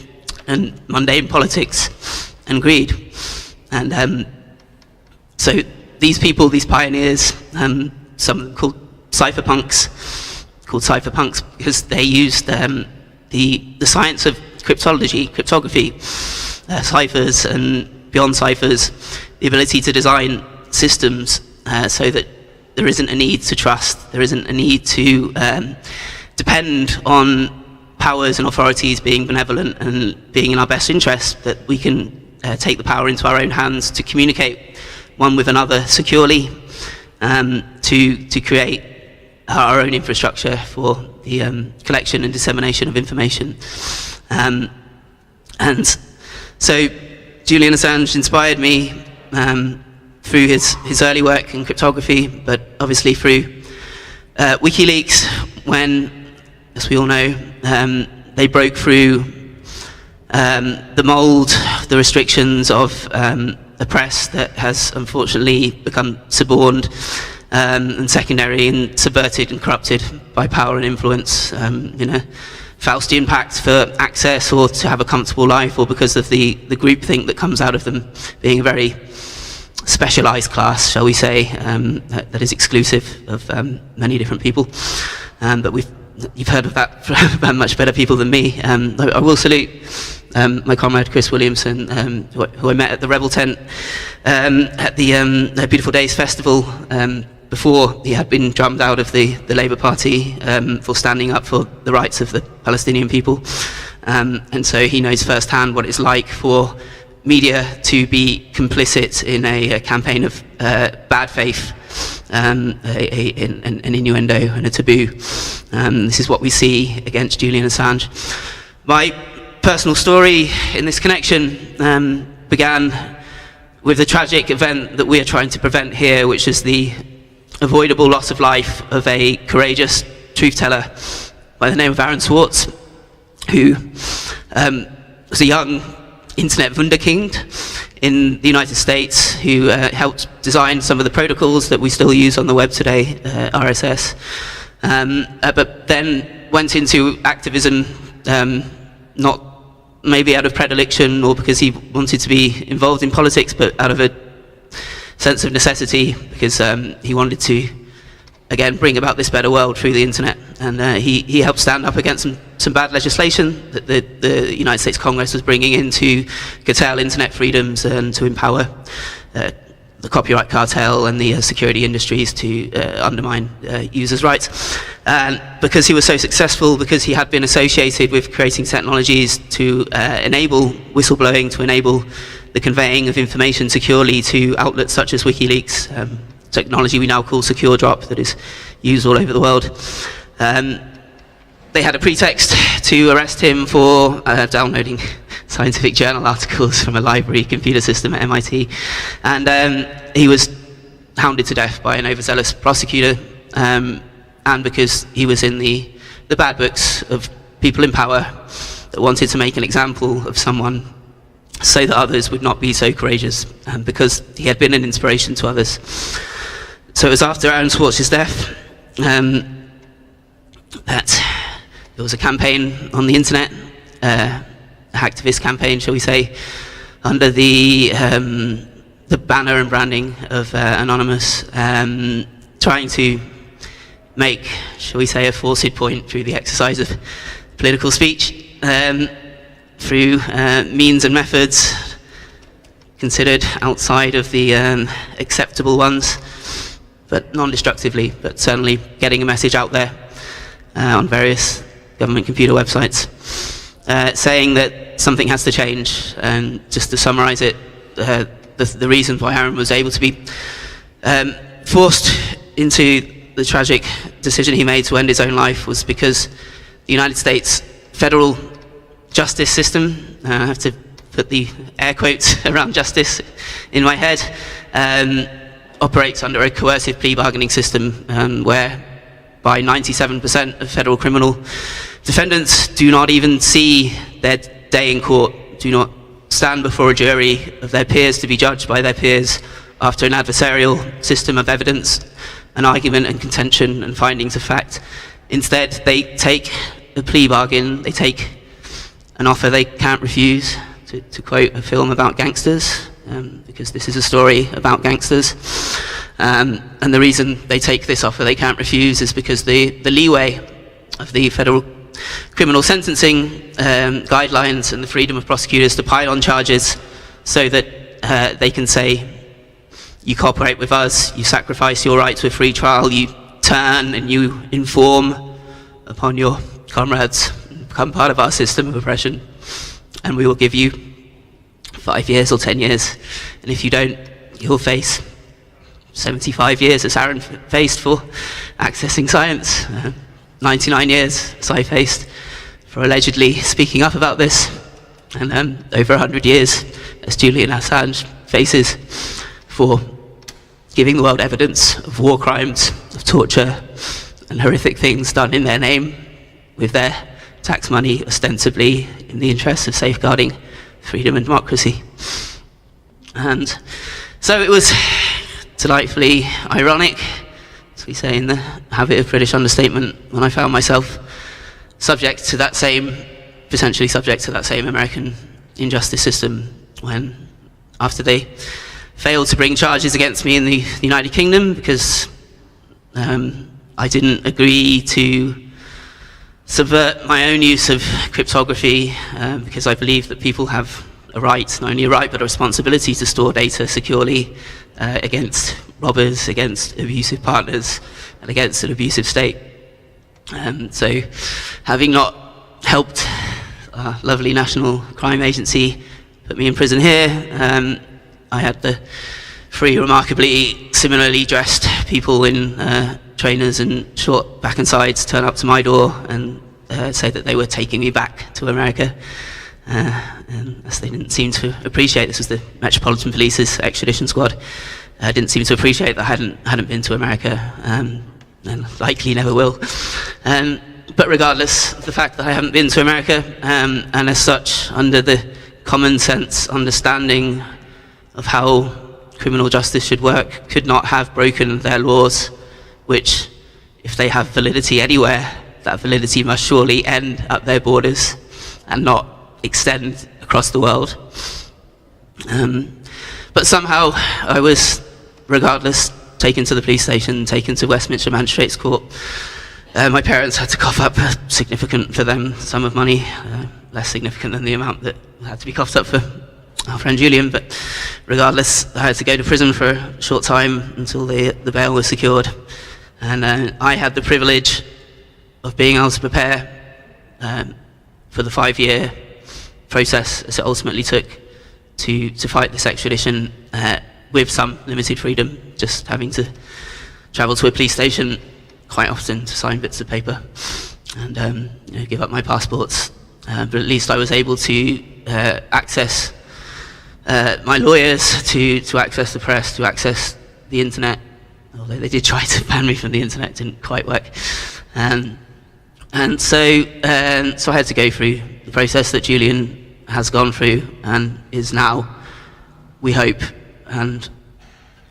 and mundane politics and greed. And so these people, these pioneers, some of them called cypherpunks because they used the science of cryptography, ciphers and beyond ciphers, the ability to design systems so that there isn't a need to trust, there isn't a need to depend on powers and authorities being benevolent and being in our best interest, that we can take the power into our own hands to communicate one with another securely, to create our own infrastructure for the collection and dissemination of information. And so Julian Assange inspired me through his early work in cryptography, but obviously through WikiLeaks, when, as we all know, they broke through the mold, the restrictions of a press that has unfortunately become suborned and secondary and subverted and corrupted by power and influence, Faustian pact for access or to have a comfortable life, or because of the groupthink that comes out of them being a very specialized class, shall we say, that is exclusive of many different people. But you've heard of that from much better people than me. I will salute my comrade Chris Williamson, who I met at the Rebel Tent at the Beautiful Days Festival, before he had been drummed out of the Labour Party for standing up for the rights of the Palestinian people. And so he knows firsthand what it's like for media to be complicit in a campaign of bad faith, an innuendo and a taboo. This is what we see against Julian Assange. My personal story in this connection began with the tragic event that we are trying to prevent here, which is the avoidable loss of life of a courageous truth teller by the name of Aaron Swartz, who was a young internet wunderkind in the United States, who helped design some of the protocols that we still use on the web today, RSS, but then went into activism, not maybe out of predilection or because he wanted to be involved in politics, but out of a sense of necessity, because he wanted to, again, bring about this better world through the internet. And he helped stand up against some bad legislation that the United States Congress was bringing in to curtail internet freedoms and to empower the copyright cartel and the security industries to undermine users' rights. And because he was so successful, because he had been associated with creating technologies to enable whistleblowing, to enable the conveying of information securely to outlets such as WikiLeaks, technology we now call secure drop, that is used all over the world. They had a pretext to arrest him for downloading scientific journal articles from a library computer system at MIT. And he was hounded to death by an overzealous prosecutor, and because he was in the bad books of people in power that wanted to make an example of someone so that others would not be so courageous, because he had been an inspiration to others. So it was after Aaron Swartz's death that there was a campaign on the internet, an activist campaign, shall we say, under the the banner and branding of Anonymous, trying to make, shall we say, a forced point through the exercise of political speech, through means and methods considered outside of the acceptable ones, but non-destructively, but certainly getting a message out there on various government computer websites, saying that something has to change. And just to summarize it, the reason why Aaron was able to be forced into the tragic decision he made to end his own life was because the United States federal justice system, I have to put the air quotes around justice in my head, operates under a coercive plea bargaining system where by 97% of federal criminal defendants do not even see their day in court, do not stand before a jury of their peers to be judged by their peers after an adversarial system of evidence, an argument and contention and findings of fact. Instead, they take a plea bargain, they take an offer they can't refuse, to quote a film about gangsters, because this is a story about gangsters. And the reason they take this offer they can't refuse is because the leeway of the federal criminal sentencing guidelines and the freedom of prosecutors to pile on charges so that they can say, you cooperate with us, you sacrifice your right to a free trial, you turn and you inform upon your comrades, become part of our system of oppression, and we will give you 5 years or 10 years. And if you don't, you'll face 75 years, as Aaron faced for accessing science, 99 years, as I faced for allegedly speaking up about this, and over 100 years, as Julian Assange faces for giving the world evidence of war crimes, of torture, and horrific things done in their name with their tax money, ostensibly in the interests of safeguarding freedom and democracy. And so it was delightfully ironic, as we say in the habit of British understatement, when I found myself potentially subject to that same American injustice system, when, after they failed to bring charges against me in the United Kingdom because I didn't agree to subvert my own use of cryptography, because I believe that people have a right, not only a right, but a responsibility to store data securely against robbers, against abusive partners, and against an abusive state. So, having not helped our lovely National Crime Agency put me in prison here, I had the three remarkably similarly dressed people in trainers and short back and sides turn up to my door and say that they were taking me back to America. And as they didn't seem to appreciate, this was the Metropolitan Police's extradition squad, didn't seem to appreciate that I hadn't been to America, and likely never will. But regardless of the fact that I haven't been to America, and as such, under the common sense understanding of how criminal justice should work, could not have broken their laws, which, if they have validity anywhere, that validity must surely end at their borders and not extend across the world. But somehow I was, regardless, taken to the police station, taken to Westminster Magistrates Court. My parents had to cough up a significant, for them, sum of money, less significant than the amount that had to be coughed up for our friend Julian, but regardless, I had to go to prison for a short time until the bail was secured. And I had the privilege of being able to prepare for the 5-year process, as it ultimately took, to fight this extradition with some limited freedom, just having to travel to a police station quite often to sign bits of paper and give up my passports. But at least I was able to access my lawyers, to access the press, to access the internet, although they did try to ban me from the internet, it didn't quite work. And so I had to go through the process that Julian has gone through and is now, we hope, and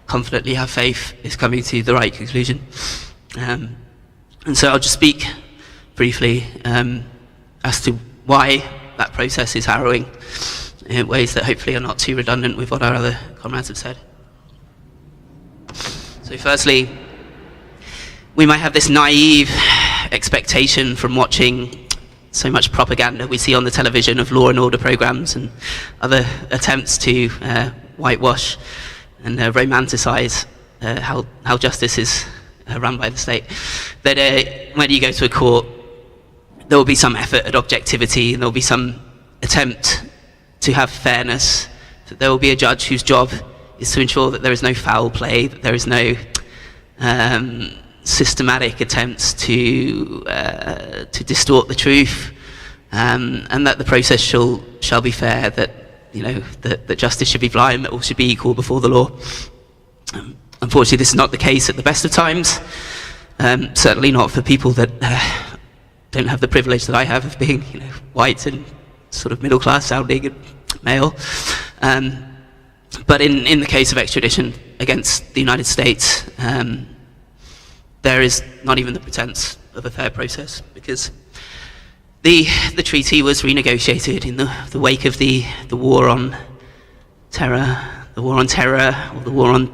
confidently have faith, is coming to the right conclusion. And so I'll just speak briefly as to why that process is harrowing in ways that hopefully are not too redundant with what our other comrades have said. So firstly, we might have this naive expectation from watching so much propaganda we see on the television of law and order programs and other attempts to whitewash and romanticize how justice is run by the state, that when you go to a court, there will be some effort at objectivity and there will be some attempt to have fairness, that there will be a judge whose job is to ensure that there is no foul play, that there is no systematic attempts to distort the truth, and that the process shall be fair, that that justice should be blind, that all should be equal before the law. Unfortunately, this is not the case at the best of times. Certainly not for people that don't have the privilege that I have of being white and sort of middle class sounding and male. But in the case of extradition against the United States, there is not even the pretense of a fair process, because the treaty was renegotiated in the wake of the war on terror, or the war on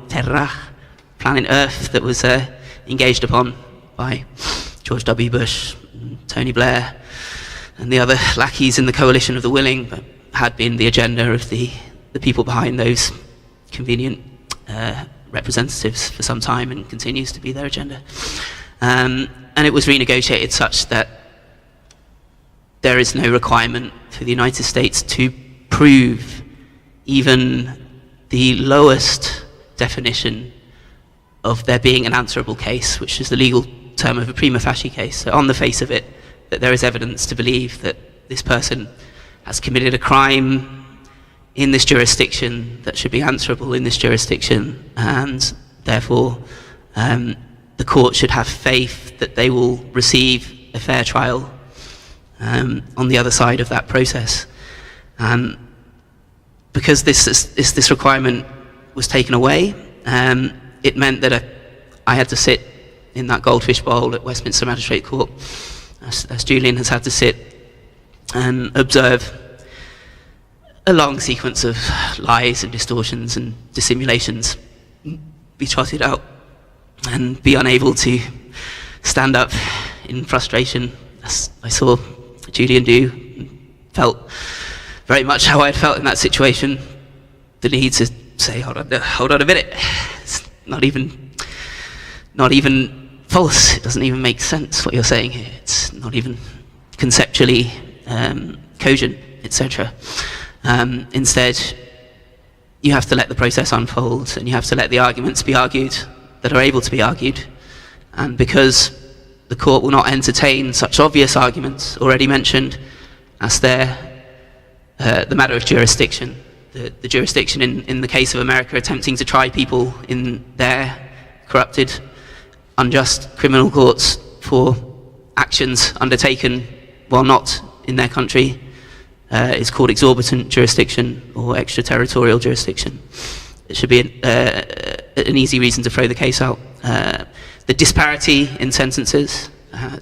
terror, planet Earth, that was engaged upon by George W. Bush, and Tony Blair, and the other lackeys in the coalition of the willing, but had been the agenda of the people behind those convenient representatives for some time, and continues to be their agenda. And it was renegotiated such that there is no requirement for the United States to prove even the lowest definition of there being an answerable case, which is the legal term of a prima facie case. So on the face of it, that there is evidence to believe that this person has committed a crime in this jurisdiction that should be answerable in this jurisdiction, and therefore the court should have faith that they will receive a fair trial on the other side of that process. Because this requirement was taken away, it meant that I had to sit in that goldfish bowl at Westminster Magistrate Court, as Julian has had to sit and observe a long sequence of lies and distortions and dissimulations be trotted out, and be unable to stand up in frustration, as I saw Julian do, felt very much how I had felt in that situation. The need to say, hold on a minute, it's not even false, it doesn't even make sense what you're saying here, it's not even conceptually cogent, etc. Instead, you have to let the process unfold, and you have to let the arguments be argued that are able to be argued. And because the court will not entertain such obvious arguments already mentioned as the matter of jurisdiction, the jurisdiction in the case of America attempting to try people in their corrupted, unjust criminal courts for actions undertaken while not in their country, is called exorbitant jurisdiction or extraterritorial jurisdiction. It should be an easy reason to throw the case out. The disparity in sentences.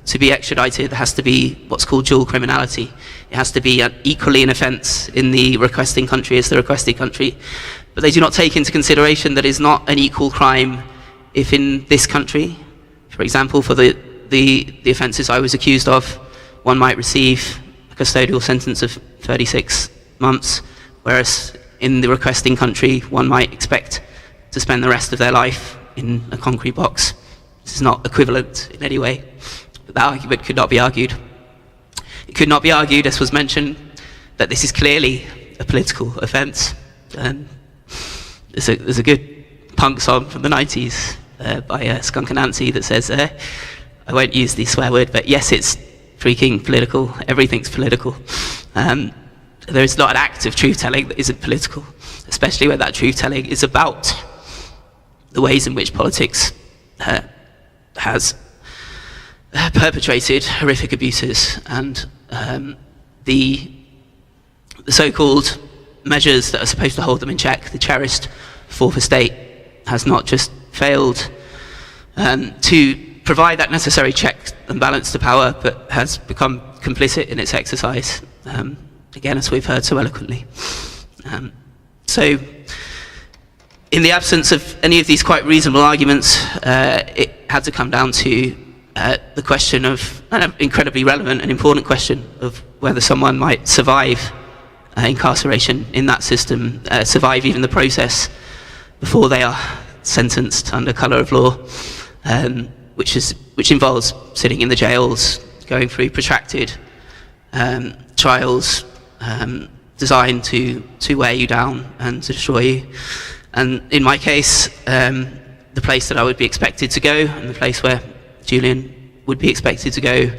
To be extradited, there has to be what's called dual criminality. It has to be equally an offence in the requesting country as the requested country. But they do not take into consideration that it is not an equal crime if in this country, for example, for the offences I was accused of, one might receive a custodial sentence of 36 months, whereas in the requesting country, one might expect to spend the rest of their life in a concrete box. This is not equivalent in any way. But that argument could not be argued. It could not be argued, as was mentioned, that this is clearly a political offence. There's a good punk song from the 90s by Skunk Anansi that says, I won't use the swear word, but yes, it's freaking political. Everything's political. There is not an act of truth-telling that isn't political, especially when that truth-telling is about the ways in which politics has perpetrated horrific abuses, and the so-called measures that are supposed to hold them in check, the cherished fourth estate, has not just failed to provide that necessary check and balance to power, but has become complicit in its exercise, again, as we've heard so eloquently. So in the absence of any of these quite reasonable arguments, it had to come down to the question of an incredibly relevant and important question of whether someone might survive incarceration in that system, survive even the process before they are sentenced under colour of law, which involves sitting in the jails, going through protracted trials designed to wear you down and to destroy you. And in my case, the place that I would be expected to go, and the place where Julian would be expected to go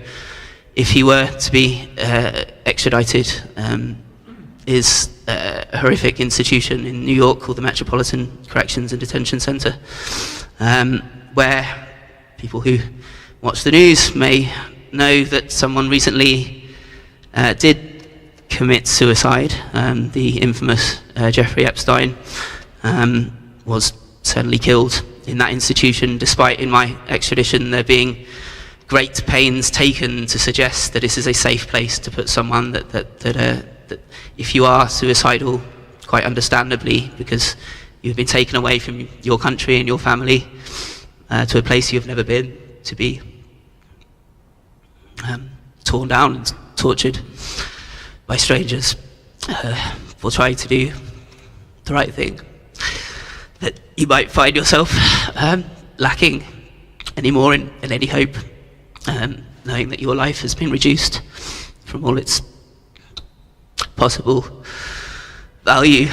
if he were to be extradited, is a horrific institution in New York called the Metropolitan Corrections and Detention Center, where people who watch the news may know that someone recently did commit suicide. The infamous Jeffrey Epstein was certainly killed in that institution, despite in my extradition there being great pains taken to suggest that this is a safe place to put someone, that if you are suicidal, quite understandably, because you've been taken away from your country and your family to a place you've never been, to be torn down and tortured by strangers for trying to do the right thing, that you might find yourself lacking any more in any hope, knowing that your life has been reduced from all its possible value,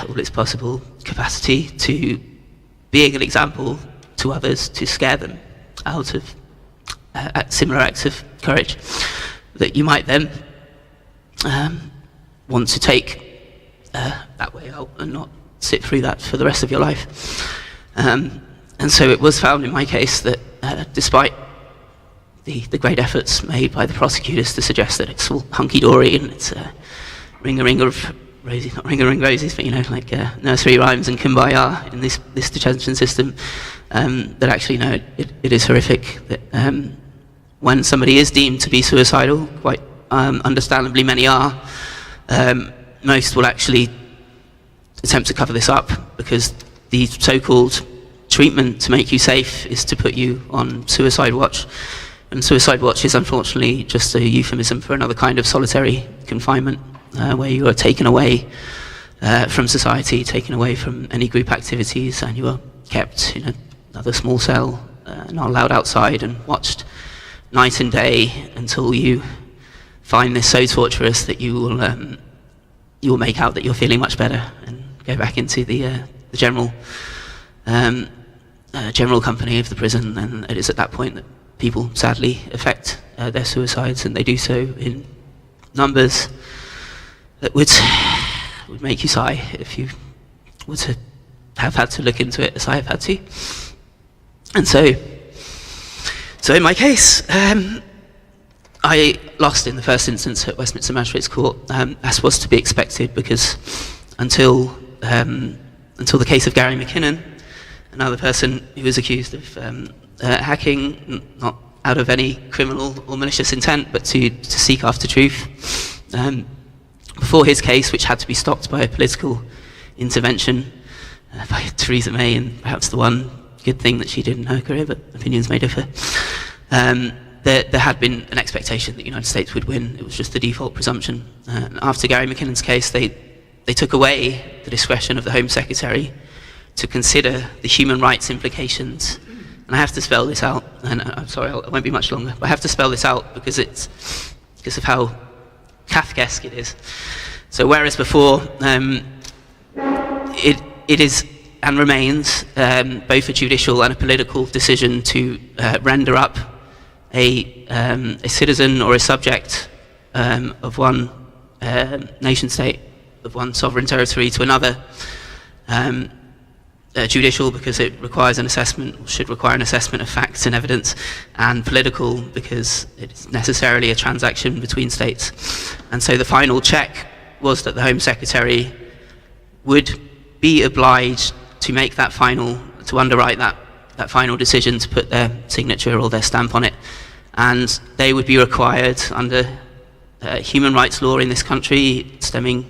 all its possible capacity to being an example to others, to scare them out of similar acts of courage, that you might then want to take that way out and not sit through that for the rest of your life. And so it was found in my case that despite the great efforts made by the prosecutors to suggest that it's all hunky-dory and it's ring of roses, not ring roses, but like nursery rhymes and kumbaya in this detention system, that actually no, it is horrific. That when somebody is deemed to be suicidal, quite understandably many are, most will actually attempt to cover this up, because the so-called treatment to make you safe is to put you on suicide watch. And suicide watch is unfortunately just a euphemism for another kind of solitary confinement, where you are taken away from society, taken away from any group activities, and you are kept in another small cell, not allowed outside, and watched night and day until you find this so torturous that you will make out that you're feeling much better and go back into the general company of the prison. And it is at that point that people sadly effect their suicides, and they do so in numbers that would make you sigh if you were to have had to look into it as I have had to. And so in my case, I lost in the first instance at Westminster Magistrates Court, as was to be expected, because until the case of Gary McKinnon, another person who was accused of hacking, not out of any criminal or malicious intent, but to seek after truth. Before his case, which had to be stopped by a political intervention by Theresa May, and perhaps the one good thing that she did in her career, but opinions may differ, there had been an expectation that the United States would win. It was just the default presumption. After Gary McKinnon's case, they took away the discretion of the Home Secretary to consider the human rights implications. And I have to spell this out, and I'm sorry, I won't be much longer, but I have to spell this out because of how Kafkaesque it is. So whereas before it is and remains both a judicial and a political decision to render up a citizen or a subject of one nation state, of one sovereign territory to another, judicial because it requires an assessment, or should require an assessment of facts and evidence, and political because it's necessarily a transaction between states. And so the final check was that the Home Secretary would be obliged to make that final, to underwrite that final decision, to put their signature or their stamp on it. And they would be required under human rights law in this country, stemming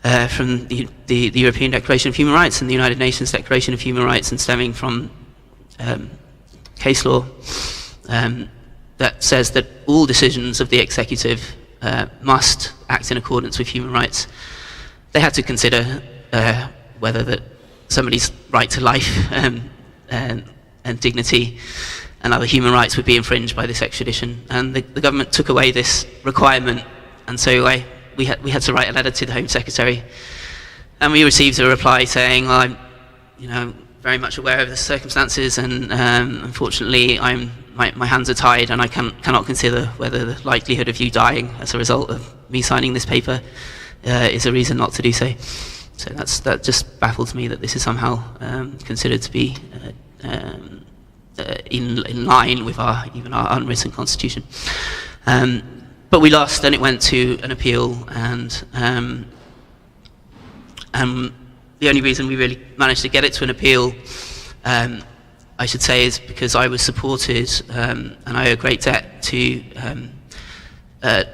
from the European Declaration of Human Rights and the United Nations Declaration of Human Rights, and stemming from case law that says that all decisions of the executive must act in accordance with human rights. They had to consider whether that somebody's right to life and dignity and other human rights would be infringed by this extradition. And the government took away this requirement, and so we had to write a letter to the Home Secretary, and we received a reply saying, well, I'm very much aware of the circumstances, and unfortunately my hands are tied, and I cannot consider whether the likelihood of you dying as a result of me signing this paper is a reason not to do so. So that just baffles me that this is somehow considered to be in line with even our unwritten constitution. But we lost, and it went to an appeal, and the only reason we really managed to get it to an appeal, I should say, is because I was supported, and I owe a great debt to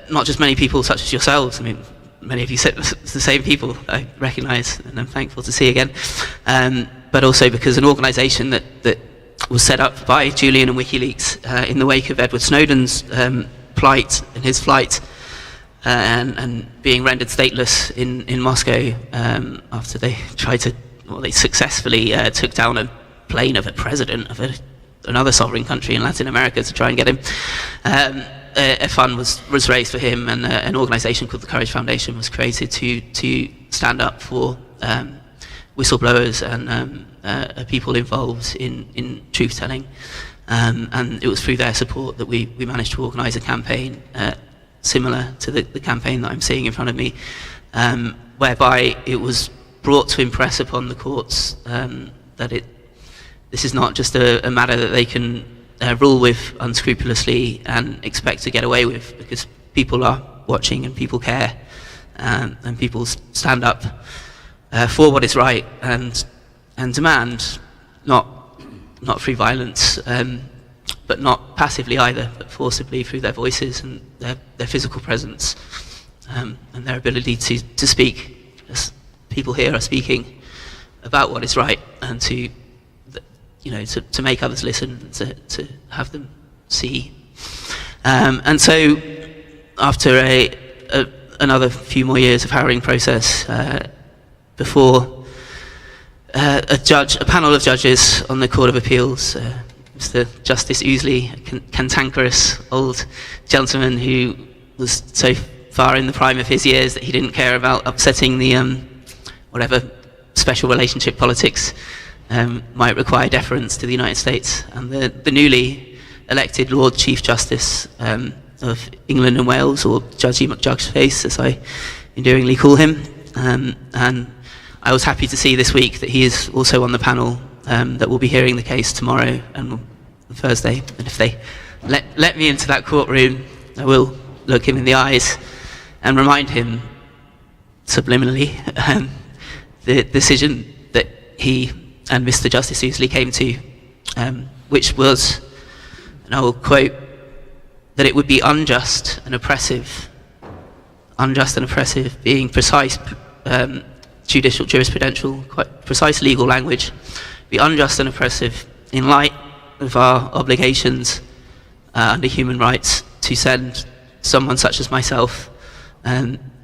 not just many people such as yourselves. I mean, many of you said the same people I recognise and I'm thankful to see again, but also because an organisation that was set up by Julian and WikiLeaks in the wake of Edward Snowden's plight and his flight, and being rendered stateless in Moscow after they they successfully took down a plane of a president of another sovereign country in Latin America to try and get him. A fund was raised for him, and an organisation called the Courage Foundation was created to stand up for whistleblowers and people involved in truth-telling. And it was through their support that we managed to organise a campaign similar to the campaign that I'm seeing in front of me, whereby it was brought to impress upon the courts that this is not just a matter that they can rule with unscrupulously and expect to get away with, because people are watching and people care, and people stand up for what is right and demand not through violence, but not passively either, but forcibly through their voices and their physical presence, and their ability to speak, as people here are speaking, about what is right, and to make others listen, to have them see. And so after another few more years of harrowing process, before a panel of judges on the Court of Appeals, Mr. Justice Ousley, a cantankerous old gentleman who was so far in the prime of his years that he didn't care about upsetting the whatever special relationship politics might require deference to the United States, and the newly elected Lord Chief Justice of England and Wales, or Judgy McJugsface, as I endearingly call him, and I was happy to see this week that he is also on the panel that will be hearing the case tomorrow and Thursday. And if they let me into that courtroom, I will look him in the eyes and remind him subliminally the decision that he and Mr. Justice Ousley came to, which was, and I will quote, that it would be unjust and oppressive, being precise judicial, jurisprudential, quite precise legal language, be unjust and oppressive in light of our obligations under human rights to send someone such as myself,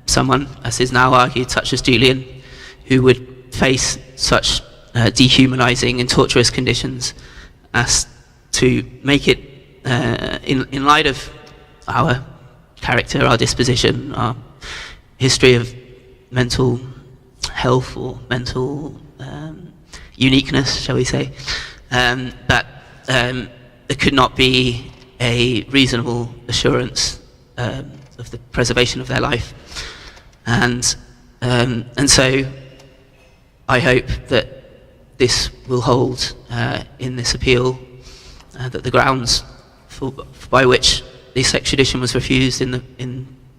someone, as is now argued, such as Julian, who would face such dehumanizing and torturous conditions, as to make it, in light of our character, our disposition, our history of mental health or mental uniqueness, shall we say, that there could not be a reasonable assurance of the preservation of their life. And so I hope that this will hold in this appeal, that the grounds by which this extradition was refused in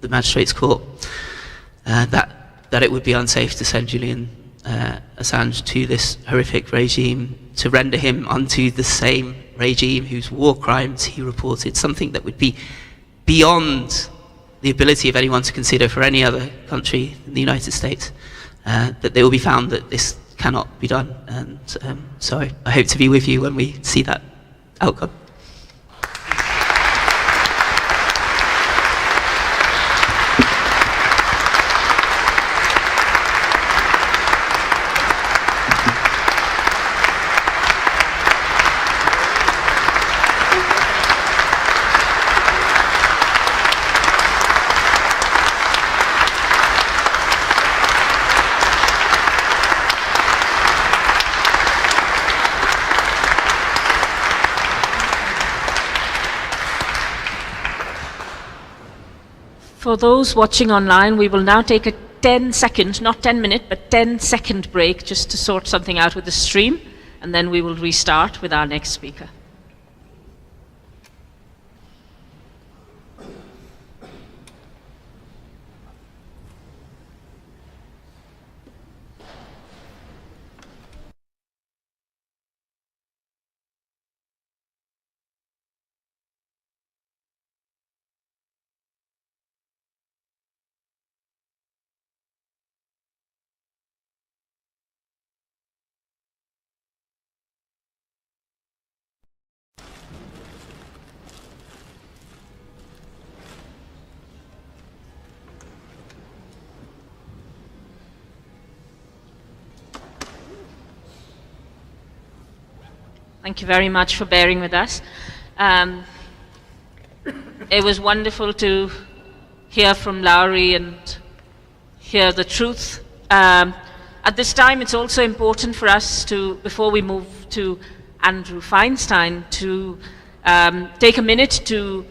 the magistrate's court, that it would be unsafe to send Julian Assange to this horrific regime, to render him unto the same regime whose war crimes he reported, something that would be beyond the ability of anyone to consider for any other country in the United States. that they will be found that this cannot be done. And so I hope to be with you when we see that outcome. For those watching online, we will now take a 10-second, not 10-minute, but 10-second break just to sort something out with the stream, and then we will restart with our next speaker. Thank you very much for bearing with us. It was wonderful to hear from Lowry and hear the truth. At this time, it's also important for us to, before we move to Andrew Feinstein, to take a minute to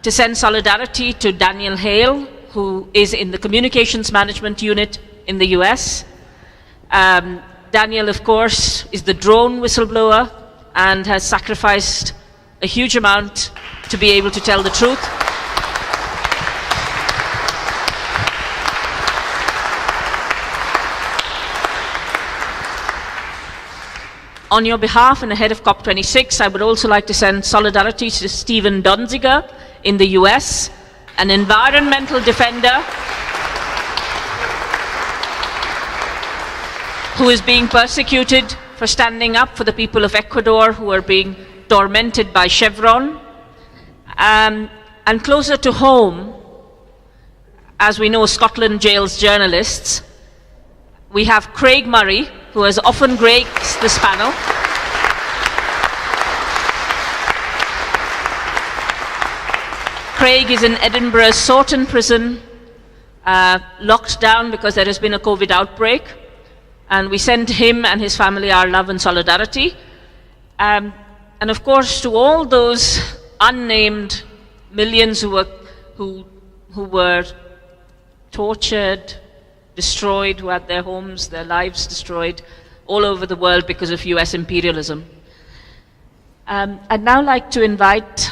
send solidarity to Daniel Hale, who is in the Communications Management Unit in the US. Daniel, of course, is the drone whistleblower and has sacrificed a huge amount to be able to tell the truth. On your behalf and ahead of COP26, I would also like to send solidarity to Stephen Donziger in the US, an environmental defender who is being persecuted for standing up for the people of Ecuador who are being tormented by Chevron. And closer to home, as we know, Scotland jails journalists. We have Craig Murray, who has often graced this panel. Craig is in Edinburgh's Sorton prison, locked down because there has been a COVID outbreak. And we send him and his family our love and solidarity. And of course, to all those unnamed millions who were tortured, destroyed, who had their homes, their lives destroyed all over the world because of US imperialism. I'd now like to invite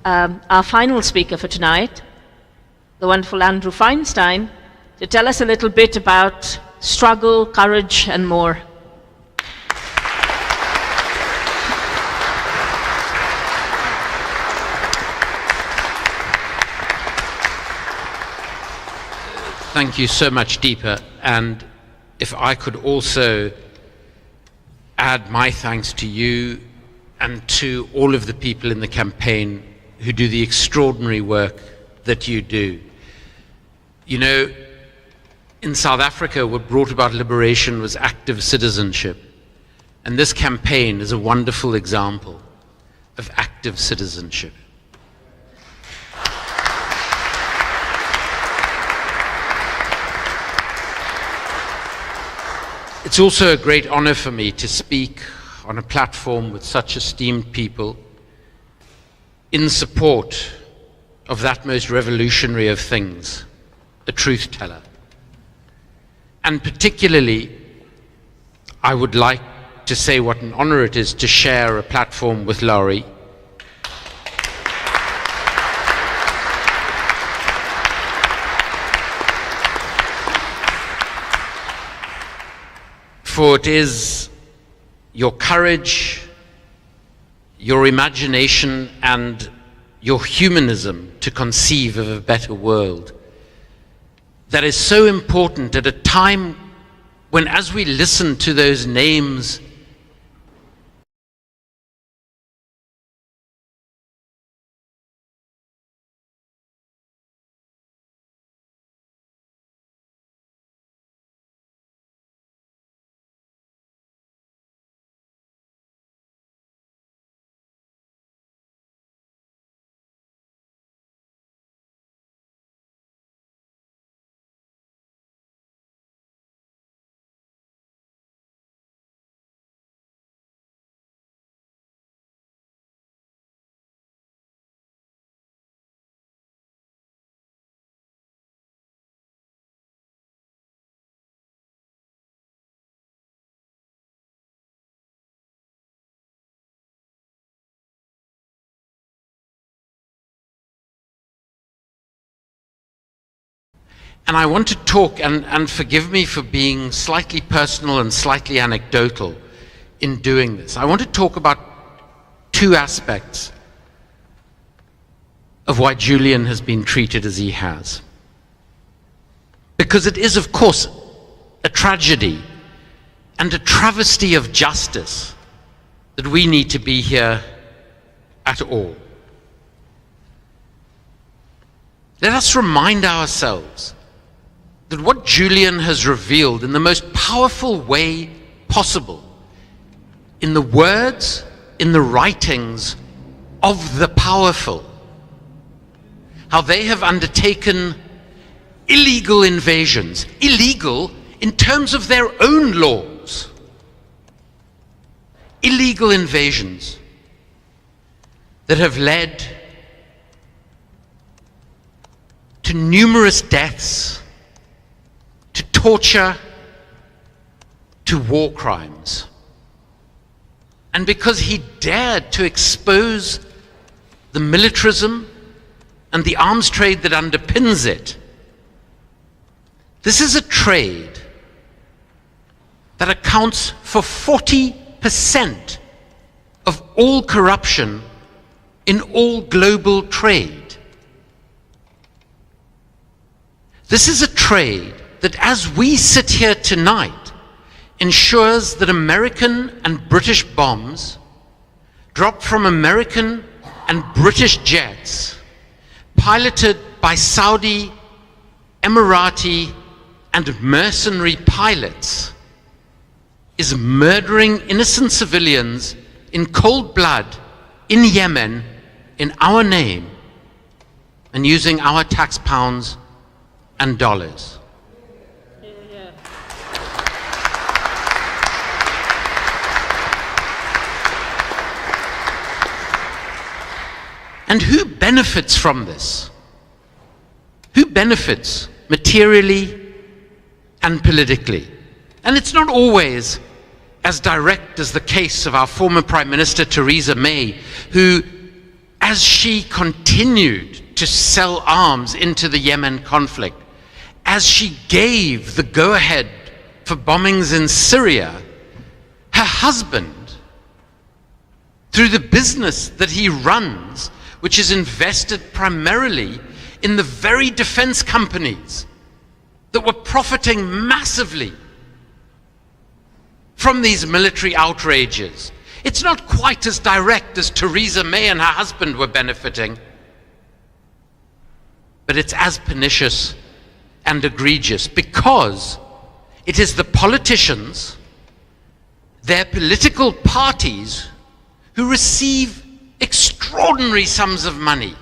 our final speaker for tonight, the wonderful Andrew Feinstein, to tell us a little bit about struggle, courage, and more. Thank you so much, Deepa. And if I could also add my thanks to you and to all of the people in the campaign who do the extraordinary work that you do. You know, in South Africa, what brought about liberation was active citizenship. And this campaign is a wonderful example of active citizenship. It's also a great honor for me to speak on a platform with such esteemed people in support of that most revolutionary of things, the truth teller. And particularly, I would like to say what an honor it is to share a platform with Lowry. For it is your courage, your imagination, and your humanism to conceive of a better world that is so important at a time when, as we listen to those names, and I want to talk, and forgive me for being slightly personal and slightly anecdotal in doing this. I want to talk about two aspects of why Julian has been treated as he has. Because it is, of course, a tragedy and a travesty of justice that we need to be here at all. Let us remind ourselves that what Julian has revealed in the most powerful way possible, in the words, in the writings of the powerful, how they have undertaken illegal invasions, illegal in terms of their own laws, illegal invasions that have led to numerous deaths, to torture, to war crimes. And because he dared to expose the militarism and the arms trade that underpins it, this is a trade that accounts for 40% of all corruption in all global trade. This is a trade that, as we sit here tonight, ensures that American and British bombs dropped from American and British jets, piloted by Saudi, Emirati, and mercenary pilots, is murdering innocent civilians in cold blood in Yemen in our name and using our tax pounds and dollars. And who benefits from this? Who benefits materially and politically? And it's not always as direct as the case of our former Prime Minister Theresa May, who, as she continued to sell arms into the Yemen conflict, as she gave the go-ahead for bombings in Syria, her husband, through the business that he runs, which is invested primarily in the very defense companies that were profiting massively from these military outrages. It's not quite as direct as Theresa May and her husband were benefiting, but it's as pernicious and egregious, because it is the politicians, their political parties, who receive extraordinary sums of money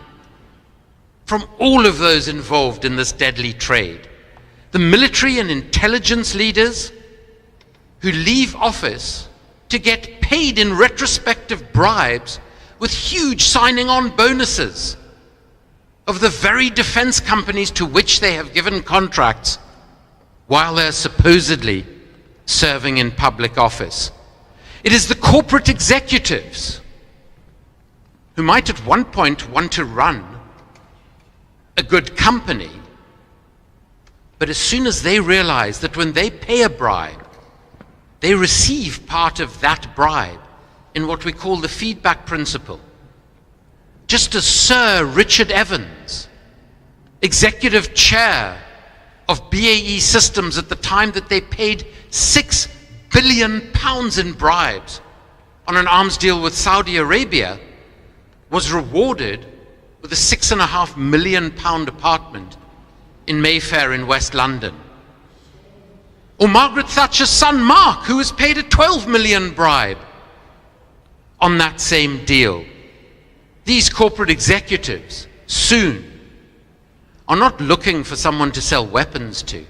from all of those involved in this deadly trade. The military and intelligence leaders who leave office to get paid in retrospective bribes with huge signing-on bonuses of the very defense companies to which they have given contracts while they're supposedly serving in public office. It is the corporate executives who might at one point want to run a good company, but as soon as they realize that when they pay a bribe, they receive part of that bribe in what we call the feedback principle. Just as Sir Richard Evans, executive chair of BAE Systems at the time that they paid £6 billion in bribes on an arms deal with Saudi Arabia was rewarded with a £6.5 million apartment in Mayfair in West London. Or Margaret Thatcher's son Mark, who was paid a £12 million bribe on that same deal. These corporate executives soon are not looking for someone to sell weapons to.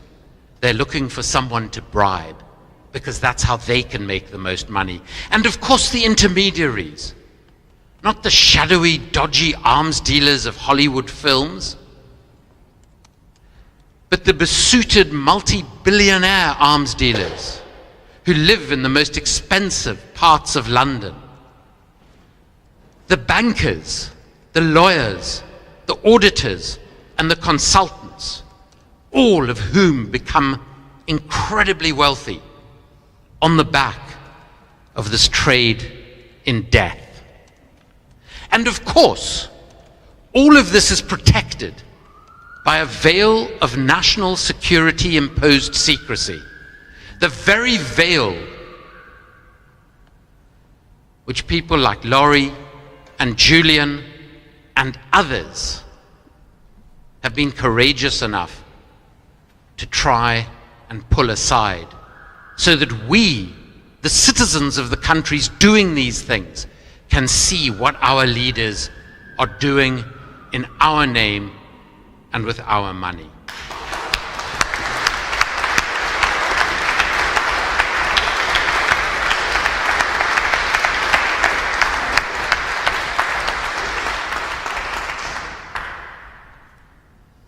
They're looking for someone to bribe, because that's how they can make the most money. And of course the intermediaries, not the shadowy, dodgy arms dealers of Hollywood films, but the besuited multi-billionaire arms dealers who live in the most expensive parts of London. The bankers, the lawyers, the auditors, and the consultants, all of whom become incredibly wealthy on the back of this trade in death. And of course, all of this is protected by a veil of national security imposed secrecy, the very veil which people like Laurie and Julian and others have been courageous enough to try and pull aside, so that we, the citizens of the countries doing these things, can see what our leaders are doing in our name and with our money.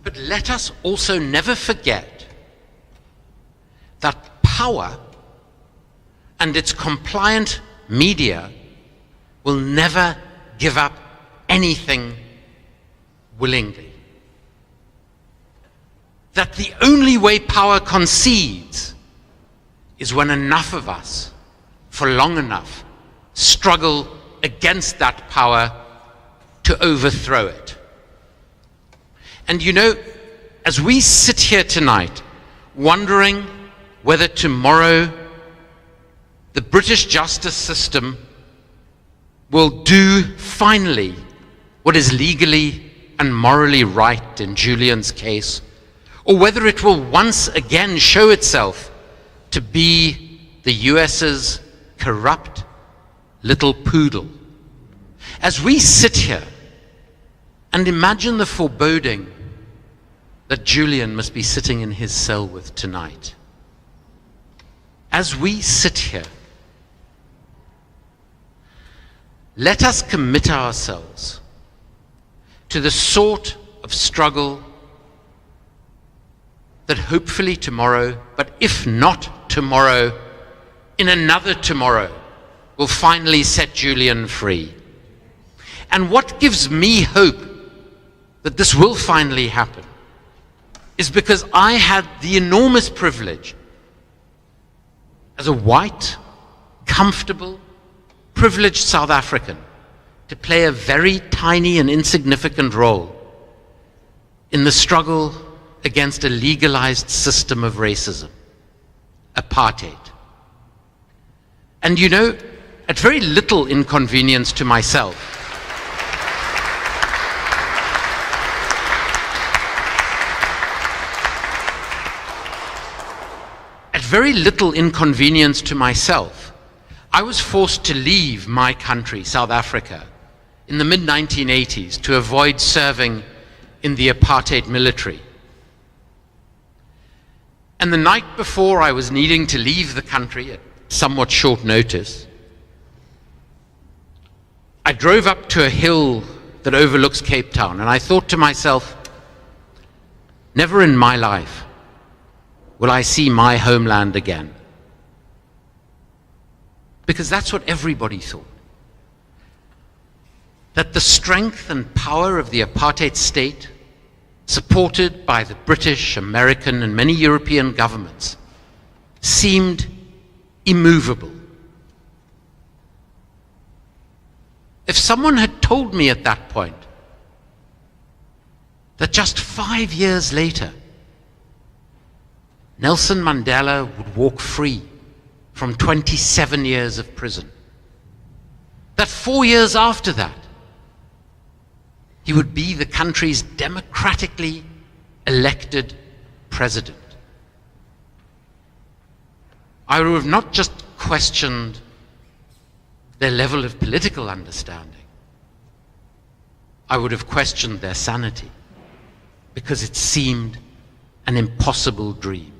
But let us also never forget that power and its compliant media will never give up anything willingly. That the only way power concedes is when enough of us, for long enough, struggle against that power to overthrow it. And you know, as we sit here tonight, wondering whether tomorrow the British justice system will do finally what is legally and morally right in Julian's case, or whether it will once again show itself to be the US's corrupt little poodle. As we sit here and imagine the foreboding that Julian must be sitting in his cell with tonight, as we sit here, let us commit ourselves to the sort of struggle that hopefully tomorrow, but if not tomorrow, in another tomorrow, will finally set Julian free. And what gives me hope that this will finally happen is because I had the enormous privilege as a white, comfortable, privileged South African to play a very tiny and insignificant role in the struggle against a legalized system of racism, apartheid. And you know, at very little inconvenience to myself, very little inconvenience to myself, I was forced to leave my country, South Africa, in the mid-1980s to avoid serving in the apartheid military. And the night before I was needing to leave the country at somewhat short notice, I drove up to a hill that overlooks Cape Town, and I thought to myself, never in my life will I see my homeland again. Because that's what everybody thought. That the strength and power of the apartheid state, supported by the British, American, and many European governments, seemed immovable. If someone had told me at that point that just 5 years later, Nelson Mandela would walk free from 27 years of prison. That 4 years after that, he would be the country's democratically elected president. I would have not just questioned their level of political understanding, I would have questioned their sanity, because it seemed an impossible dream.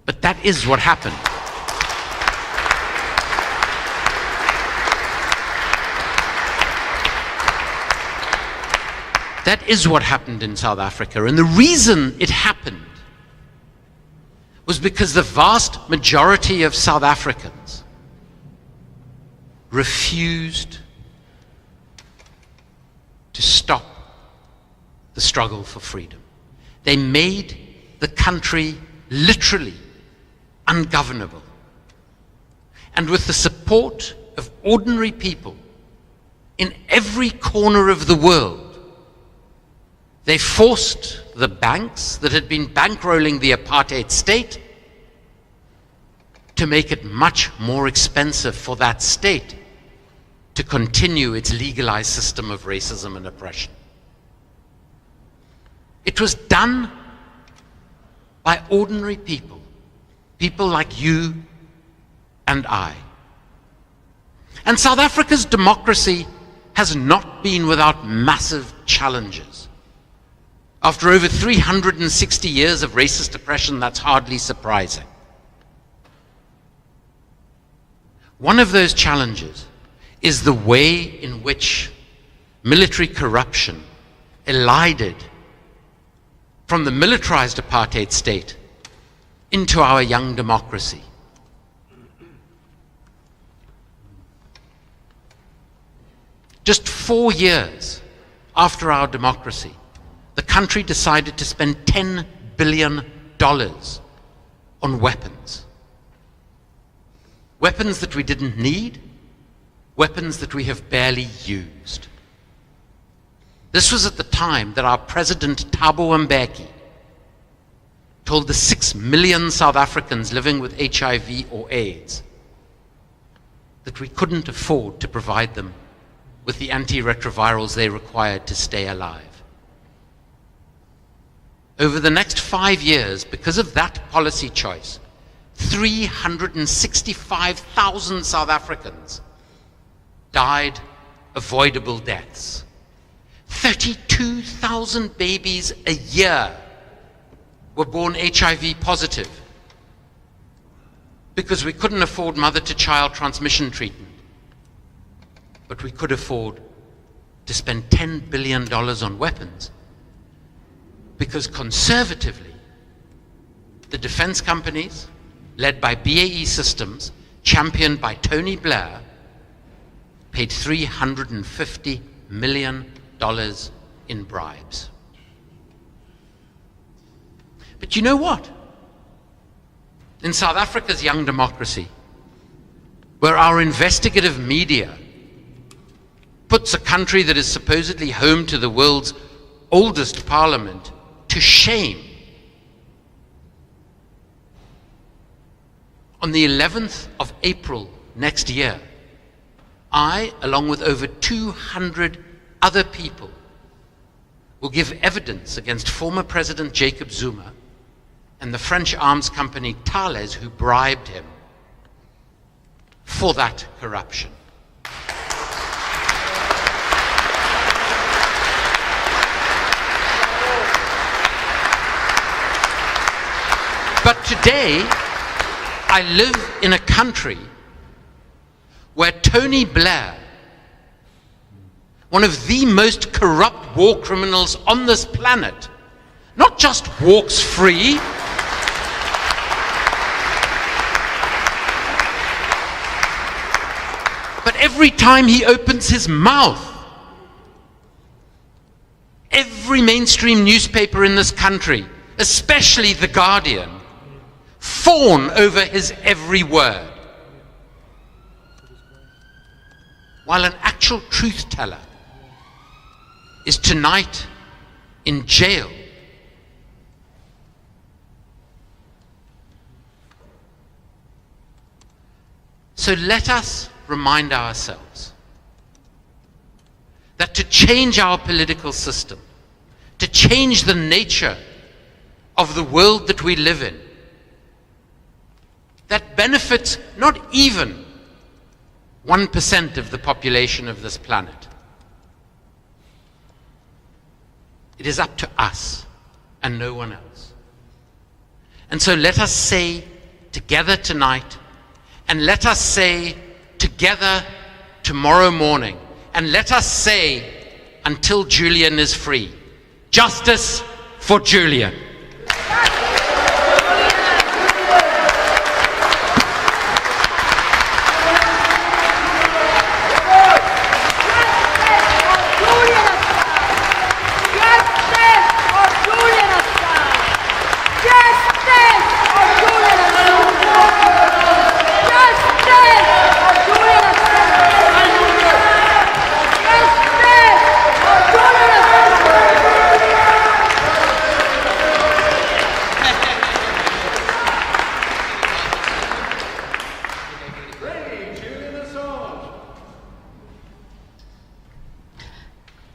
But that is what happened. That is what happened in South Africa. And the reason it happened was because the vast majority of South Africans refused to stop the struggle for freedom. They made the country literally ungovernable. And with the support of ordinary people in every corner of the world, they forced the banks that had been bankrolling the apartheid state to make it much more expensive for that state to continue its legalized system of racism and oppression. It was done by ordinary people, people like you and I. And South Africa's democracy has not been without massive challenges. After over 360 years of racist oppression, that's hardly surprising. One of those challenges is the way in which military corruption elided from the militarized apartheid state into our young democracy. Just 4 years after our democracy, the country decided to spend $10 billion on weapons. Weapons that we didn't need, weapons that we have barely used. This was at the time that our President Thabo Mbeki told the 6 million South Africans living with HIV or AIDS that we couldn't afford to provide them with the antiretrovirals they required to stay alive. Over the next 5 years, because of that policy choice, 365,000 South Africans died avoidable deaths. 32,000 babies a year were born HIV positive because we couldn't afford mother-to-child transmission treatment, but we could afford to spend $10 billion on weapons because conservatively, the defense companies, led by BAE Systems, championed by Tony Blair, paid $350 million in bribes. But you know what? In South Africa's young democracy, where our investigative media puts a country that is supposedly home to the world's oldest parliament to shame, on the 11th of April next year, I, along with over 200 other people, will give evidence against former President Jacob Zuma and the French arms company Thales, who bribed him for that corruption. But today, I live in a country where Tony Blair, one of the most corrupt war criminals on this planet, not just walks free, but every time he opens his mouth, every mainstream newspaper in this country, especially The Guardian, fawn over his every word. While an actual truth teller is tonight in jail So let us remind ourselves that to change our political system, to change the nature of the world that we live in, that benefits not even 1% of the population of this planet. It is up to us and no one else. And so let us say together tonight, and let us say together tomorrow morning, and let us say until Julian is free, justice for Julian.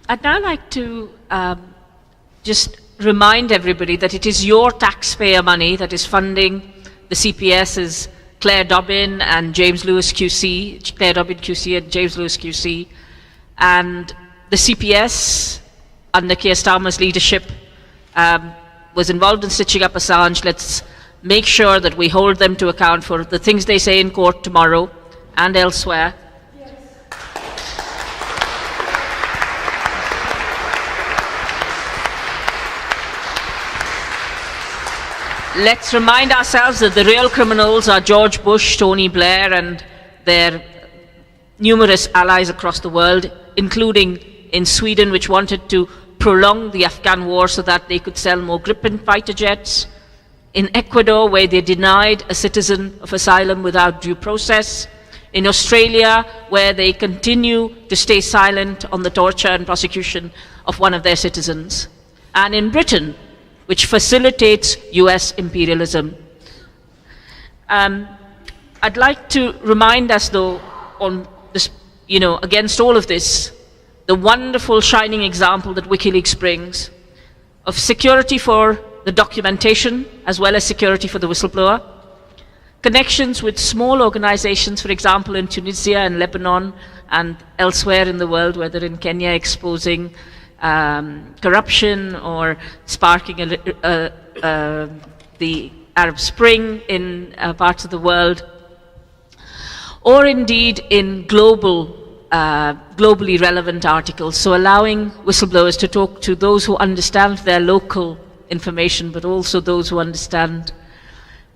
I'd now like to just remind everybody that it is your taxpayer money that is funding the CPS's Claire Dobbin and James Lewis QC, Claire Dobbin QC and James Lewis QC, and the CPS under Keir Starmer's leadership was involved in stitching up Assange. Let's make sure that we hold them to account for the things they say in court tomorrow and elsewhere. Let's remind ourselves that the real criminals are George Bush, Tony Blair, and their numerous allies across the world, including in Sweden, which wanted to prolong the Afghan war so that they could sell more Gripen fighter jets, in Ecuador, where they denied a citizen of asylum without due process, in Australia, where they continue to stay silent on the torture and prosecution of one of their citizens, and in Britain, which facilitates US imperialism. I'd like to remind us, though, on this, against all of this, the wonderful shining example that WikiLeaks brings of security for the documentation as well as security for the whistleblower, connections with small organizations, for example, in Tunisia and Lebanon and elsewhere in the world, whether in Kenya exposing corruption or sparking the Arab Spring in parts of the world, or indeed in globally relevant articles. So allowing whistleblowers to talk to those who understand their local information, but also those who understand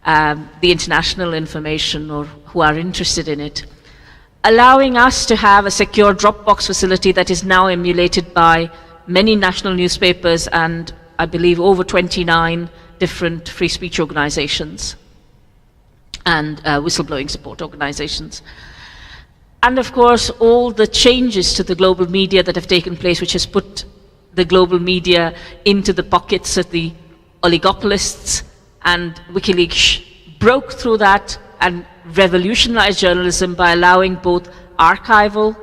the international information or who are interested in it. Allowing us to have a secure Dropbox facility that is now emulated by many national newspapers and I believe over 29 different free speech organizations and whistleblowing support organizations. And of course, all the changes to the global media that have taken place, which has put the global media into the pockets of the oligopolists, and WikiLeaks broke through that and revolutionized journalism by allowing both archival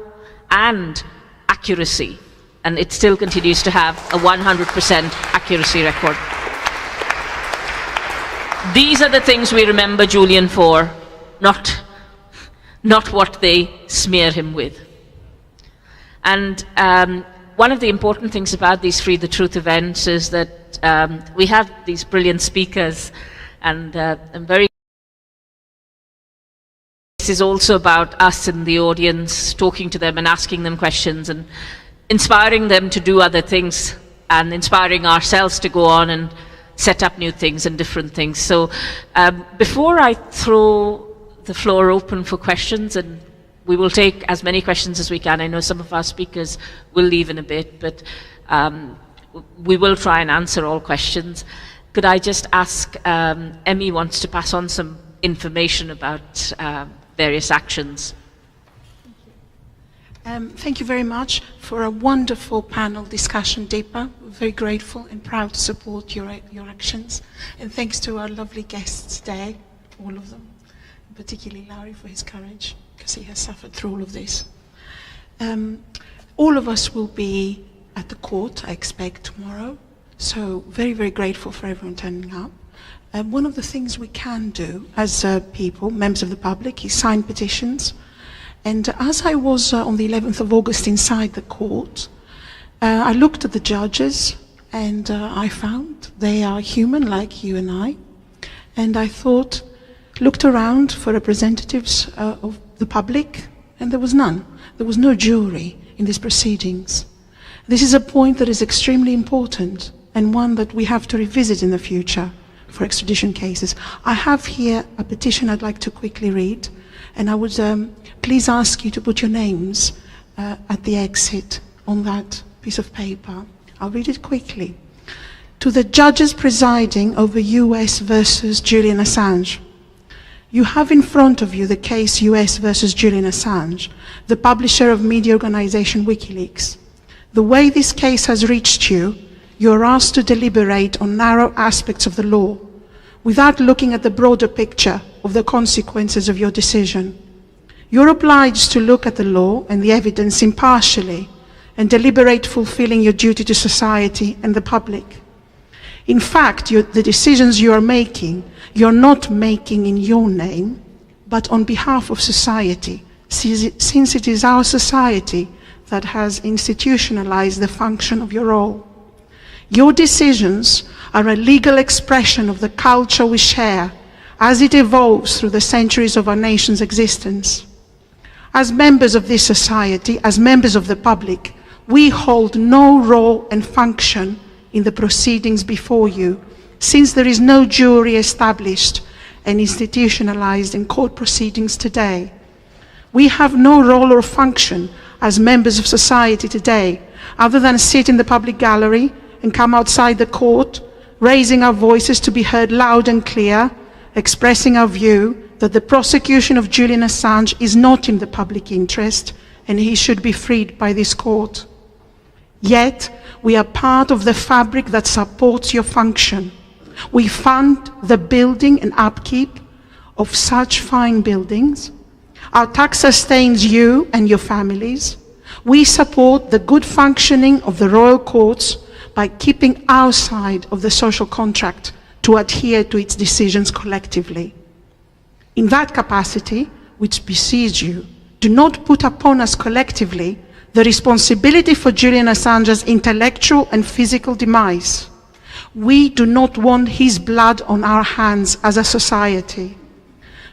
and accuracy. And it still continues to have a 100% accuracy record. These are the things we remember Julian for, not what they smear him with. And one of the important things about these Free the Truth events is that we have these brilliant speakers, and I'm very. This is also about us in the audience, talking to them and asking them questions and inspiring them to do other things and inspiring ourselves to go on and set up new things and different things. So before I throw the floor open for questions, and we will take as many questions as we can. I know some of our speakers will leave in a bit, but we will try and answer all questions. Could I just ask, Emmy wants to pass on some information about various actions. Thank you very much for a wonderful panel discussion, Deepa. We're very grateful and proud to support your actions. And thanks to our lovely guests today, all of them, particularly Larry for his courage, because he has suffered through all of this. All of us will be at the court, I expect, tomorrow. So very, very grateful for everyone turning up. One of the things we can do as people, members of the public, is sign petitions. And as I was on the 11th of August inside the court, I looked at the judges and I found they are human like you and I. And I thought, looked around for representatives of the public, and there was none. There was no jury in these proceedings. This is a point that is extremely important and one that we have to revisit in the future for extradition cases. I have here a petition I'd like to quickly read, and I would please ask you to put your names at the exit on that piece of paper. I'll read it quickly. To the judges presiding over US versus Julian Assange. You have in front of you the case US versus Julian Assange, the publisher of media organization WikiLeaks. The way this case has reached you, you are asked to deliberate on narrow aspects of the law, without looking at the broader picture of the consequences of your decision. You're obliged to look at the law and the evidence impartially and deliberate fulfilling your duty to society and the public. In fact, the decisions you are making, you're not making in your name, but on behalf of society, since it is our society that has institutionalized the function of your role. Your decisions are a legal expression of the culture we share as it evolves through the centuries of our nation's existence. As members of this society, as members of the public, we hold no role and function in the proceedings before you, since there is no jury established and institutionalized in court proceedings today. We have no role or function as members of society today, other than sit in the public gallery and come outside the court, raising our voices to be heard loud and clear, expressing our view that the prosecution of Julian Assange is not in the public interest and he should be freed by this court. Yet, we are part of the fabric that supports your function. We fund the building and upkeep of such fine buildings. Our tax sustains you and your families. We support the good functioning of the royal courts by keeping our side of the social contract to adhere to its decisions collectively. In that capacity, which beseech you, do not put upon us collectively the responsibility for Julian Assange's intellectual and physical demise. We do not want his blood on our hands as a society.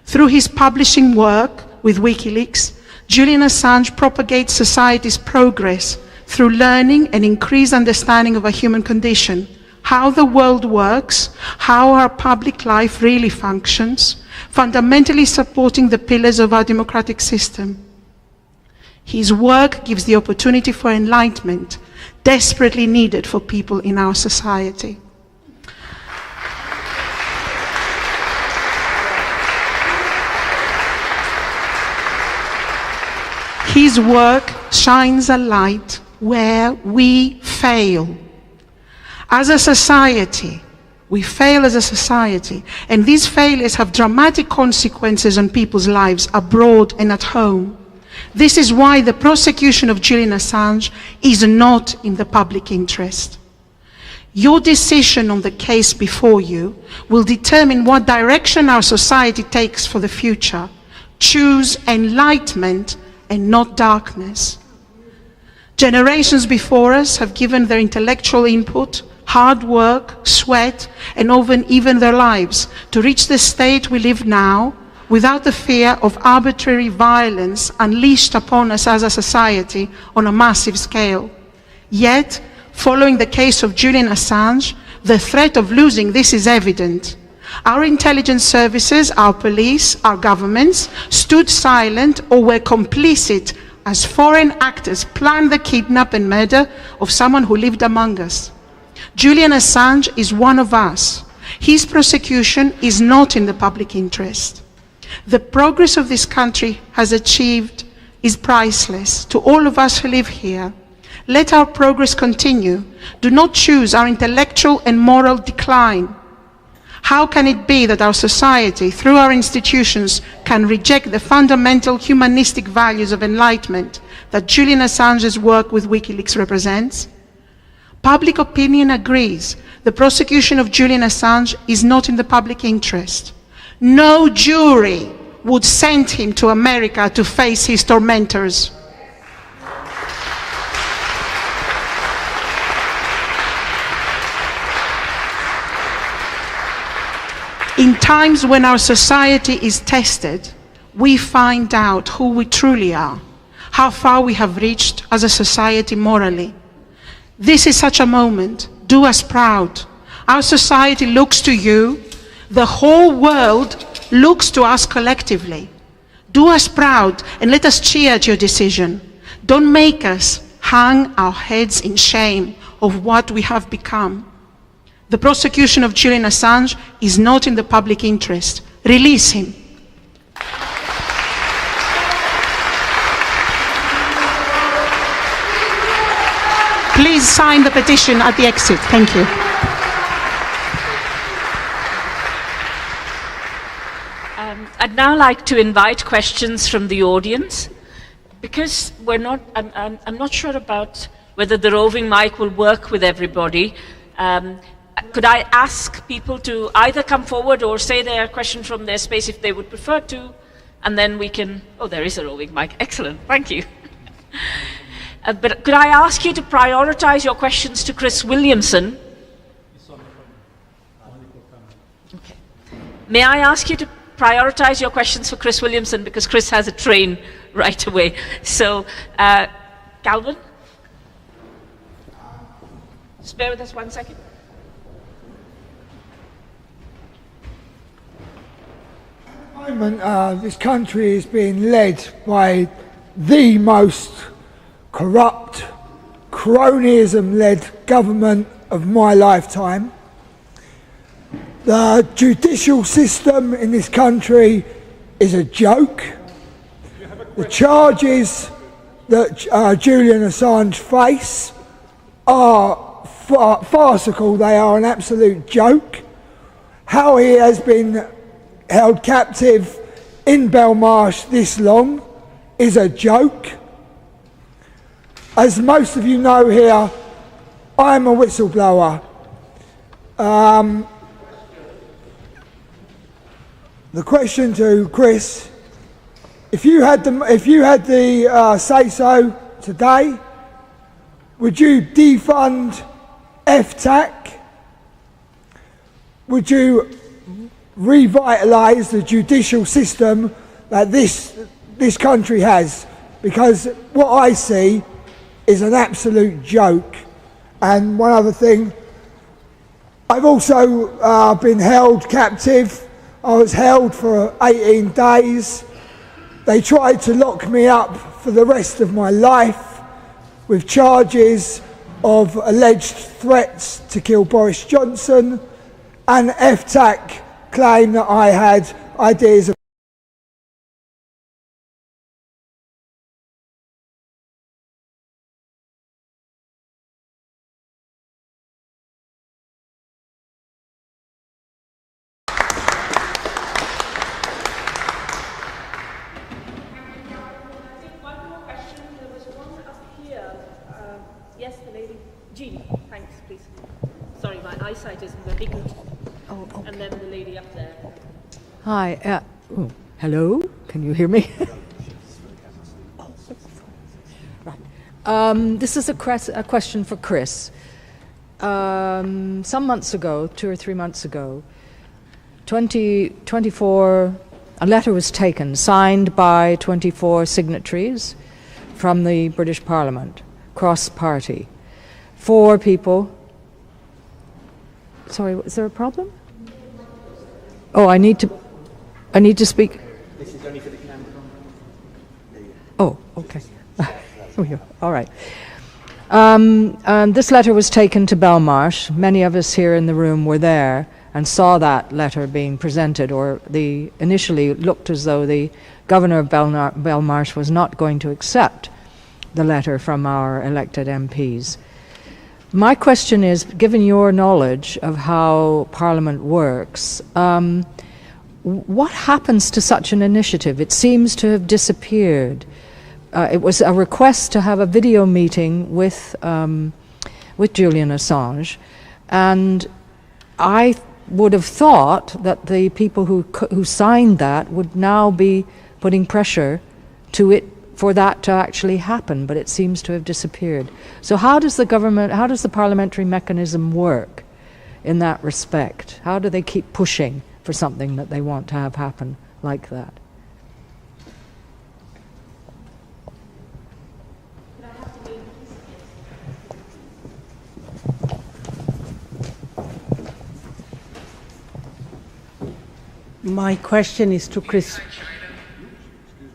Through his publishing work with WikiLeaks, Julian Assange propagates society's progress through learning and increased understanding of a human condition, how the world works, how our public life really functions, fundamentally supporting the pillars of our democratic system. His work gives the opportunity for enlightenment, desperately needed for people in our society. His work shines a light where we fail. As a society, we fail as a society, and these failures have dramatic consequences on people's lives abroad and at home. This is why the prosecution of Julian Assange is not in the public interest. Your decision on the case before you will determine what direction our society takes for the future. Choose enlightenment and not darkness. Generations before us have given their intellectual input, hard work, sweat, and even their lives to reach the state we live now, without the fear of arbitrary violence unleashed upon us as a society on a massive scale. Yet, following the case of Julian Assange, the threat of losing this is evident. Our intelligence services, our police, our governments stood silent or were complicit as foreign actors planned the kidnap and murder of someone who lived among us. Julian Assange is one of us. His prosecution is not in the public interest. The progress of this country has achieved is priceless to all of us who live here. Let our progress continue. Do not choose our intellectual and moral decline. How can it be that our society, through our institutions, can reject the fundamental humanistic values of enlightenment that Julian Assange's work with WikiLeaks represents? Public opinion agrees. The prosecution of Julian Assange is not in the public interest. No jury would send him to America to face his tormentors. In times when our society is tested, we find out who we truly are, how far we have reached as a society morally. This is such a moment. Do us proud. Our society looks to you. The whole world looks to us collectively. Do us proud and let us cheer at your decision. Don't make us hang our heads in shame of what we have become. The prosecution of Julian Assange is not in the public interest. Release him. Please sign the petition at the exit. Thank you. I'd now like to invite questions from the audience. Because I'm not sure about whether the roving mic will work with everybody. Could I ask people to either come forward or say their question from their space if they would prefer to, and then we can... Oh, there is a roving mic. Excellent. Thank you. But could I ask you to prioritize your questions to Chris Williamson? Okay. May I ask you to prioritize your questions for Chris Williamson, because Chris has a train right away. So, Calvin? Just bear with us 1 second. At the moment, this country is being led by the most corrupt, cronyism-led government of my lifetime. The judicial system in this country is a joke. The charges that Julian Assange face are farcical. They are an absolute joke. How he has been held captive in Belmarsh this long is a joke. As most of you know here, I'm a whistleblower. The question to Chris: if you had the say-so today, would you defund FTAC? Would you revitalise the judicial system that this country has? Because what I see is an absolute joke. And one other thing, I've also been held captive. I was held for 18 days. They tried to lock me up for the rest of my life with charges of alleged threats to kill Boris Johnson, and FTAC claim that I had ideas of Hi. Hello? Can you hear me? This is a question for Chris. Some months ago, 2 or 3 months ago, a letter was taken, signed by 24 signatories from the British Parliament, cross-party. 4 people. Sorry, is there a problem? Oh, I need to speak. This is only for the camera. Oh, okay. All right. This letter was taken to Belmarsh. Many of us here in the room were there and saw that letter being presented, or initially looked as though the governor of Belmarsh was not going to accept the letter from our elected MPs. My question is, given your knowledge of how Parliament works, what happens to such an initiative? It seems to have disappeared. It was a request to have a video meeting with Julian Assange, and I would have thought that the people who signed that would now be putting pressure to it for that to actually happen, but it seems to have disappeared. So how does the parliamentary mechanism work in that respect? How do they keep pushing for something that they want to have happen like that? My question is to Chris Williams.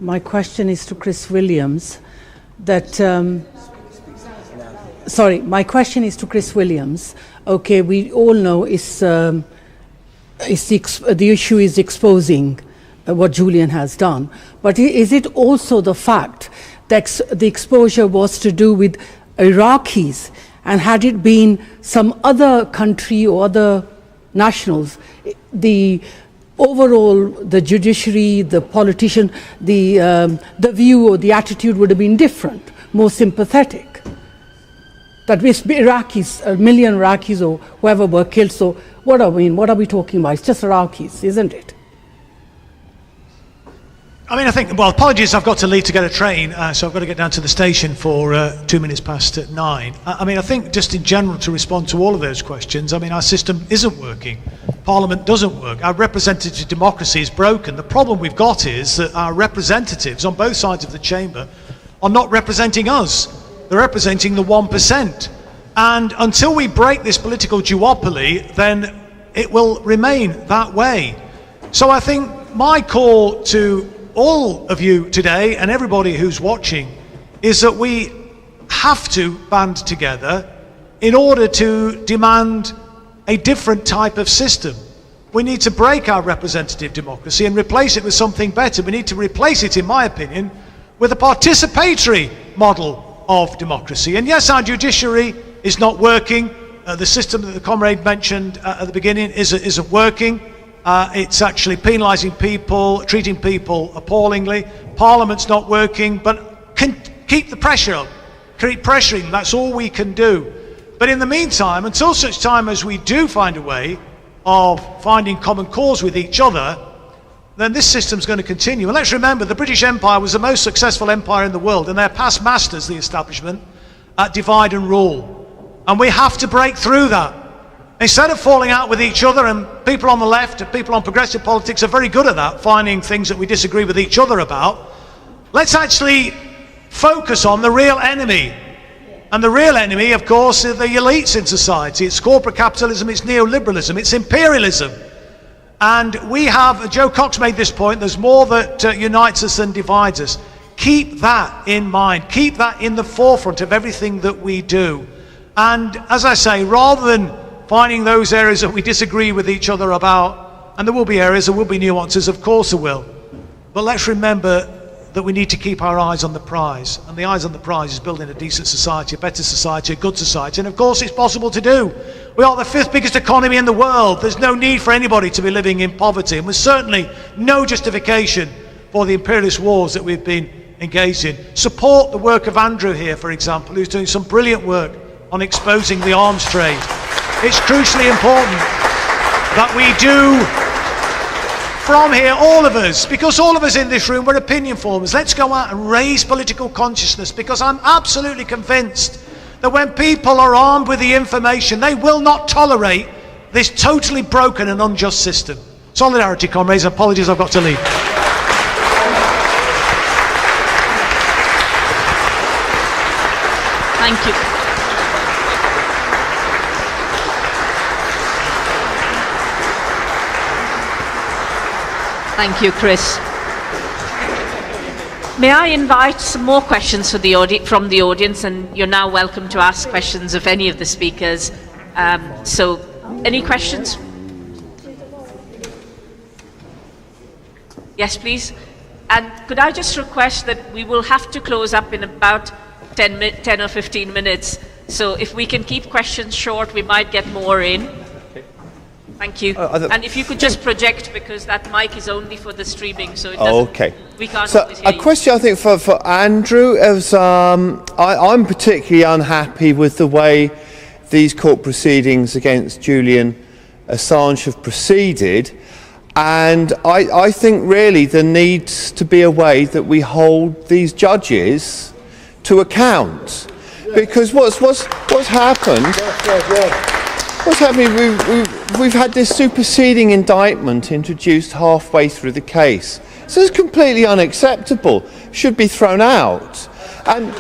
My question is to Chris Williams. Okay, we all know the issue is exposing what Julian has done. But is it also the fact that the exposure was to do with Iraqis, and had it been some other country or other nationals, the judiciary, the politician, the view or the attitude would have been different, more sympathetic? That we Iraqis, a million Iraqis or whoever were killed, so what are we talking about? It's just Iraqis, isn't it? I mean, apologies, I've got to leave to get a train, so I've got to get down to the station for 2 minutes past 9. I think just in general, to respond to all of those questions, our system isn't working. Parliament doesn't work. Our representative democracy is broken. The problem we've got is that our representatives on both sides of the chamber are not representing us. They're representing the 1%. And until we break this political duopoly, then it will remain that way. So I think my call to all of you today and everybody who's watching is that we have to band together in order to demand a different type of system. We need to break our representative democracy and replace it with something better. We need to replace it, in my opinion, with a participatory model of democracy. And yes, our judiciary is not working. The system that the comrade mentioned at the beginning isn't working. It's actually penalising people, treating people appallingly. Parliament's not working, but keep the pressure up. Keep pressuring, that's all we can do. But in the meantime, until such time as we do find a way of finding common cause with each other, then this system's going to continue. And let's remember, the British Empire was the most successful empire in the world, and they're past masters, the establishment, at divide and rule. And we have to break through that. Instead of falling out with each other, and people on the left and people on progressive politics are very good at that, finding things that we disagree with each other about, let's actually focus on the real enemy. And the real enemy, of course, are the elites in society. It's corporate capitalism, it's neoliberalism, it's imperialism. And we have, Joe Cox made this point, there's more that unites us than divides us. Keep that in mind. Keep that in the forefront of everything that we do. And as I say, rather than finding those areas that we disagree with each other about, and there will be areas, there will be nuances, of course there will. But let's remember that we need to keep our eyes on the prize. And the eyes on the prize is building a decent society, a better society, a good society. And of course it's possible to do. We are the 5th biggest economy in the world. There's no need for anybody to be living in poverty. And there's certainly no justification for the imperialist wars that we've been engaged in. Support the work of Andrew here, for example, who's doing some brilliant work on exposing the arms trade. It's crucially important that we do from here, all of us, because all of us in this room, we're opinion formers. Let's go out and raise political consciousness, because I'm absolutely convinced that when people are armed with the information, they will not tolerate this totally broken and unjust system. Solidarity, comrades. Apologies, I've got to leave. Thank you. Thank you, Chris. May I invite some more questions from the audience, and you're now welcome to ask questions of any of the speakers. So, any questions? Yes, please. And could I just request that we will have to close up in about 10 or 15 minutes. So if we can keep questions short, we might get more in. Thank you. And if you could just project, because that mic is only for the streaming, so it doesn't, we can't always hear a question, I think, for Andrew is, I'm particularly unhappy with the way these court proceedings against Julian Assange have proceeded, and I think really there needs to be a way that we hold these judges to account, because what's happened? What's happening? We've had this superseding indictment introduced halfway through the case. So it's completely unacceptable. Should be thrown out. And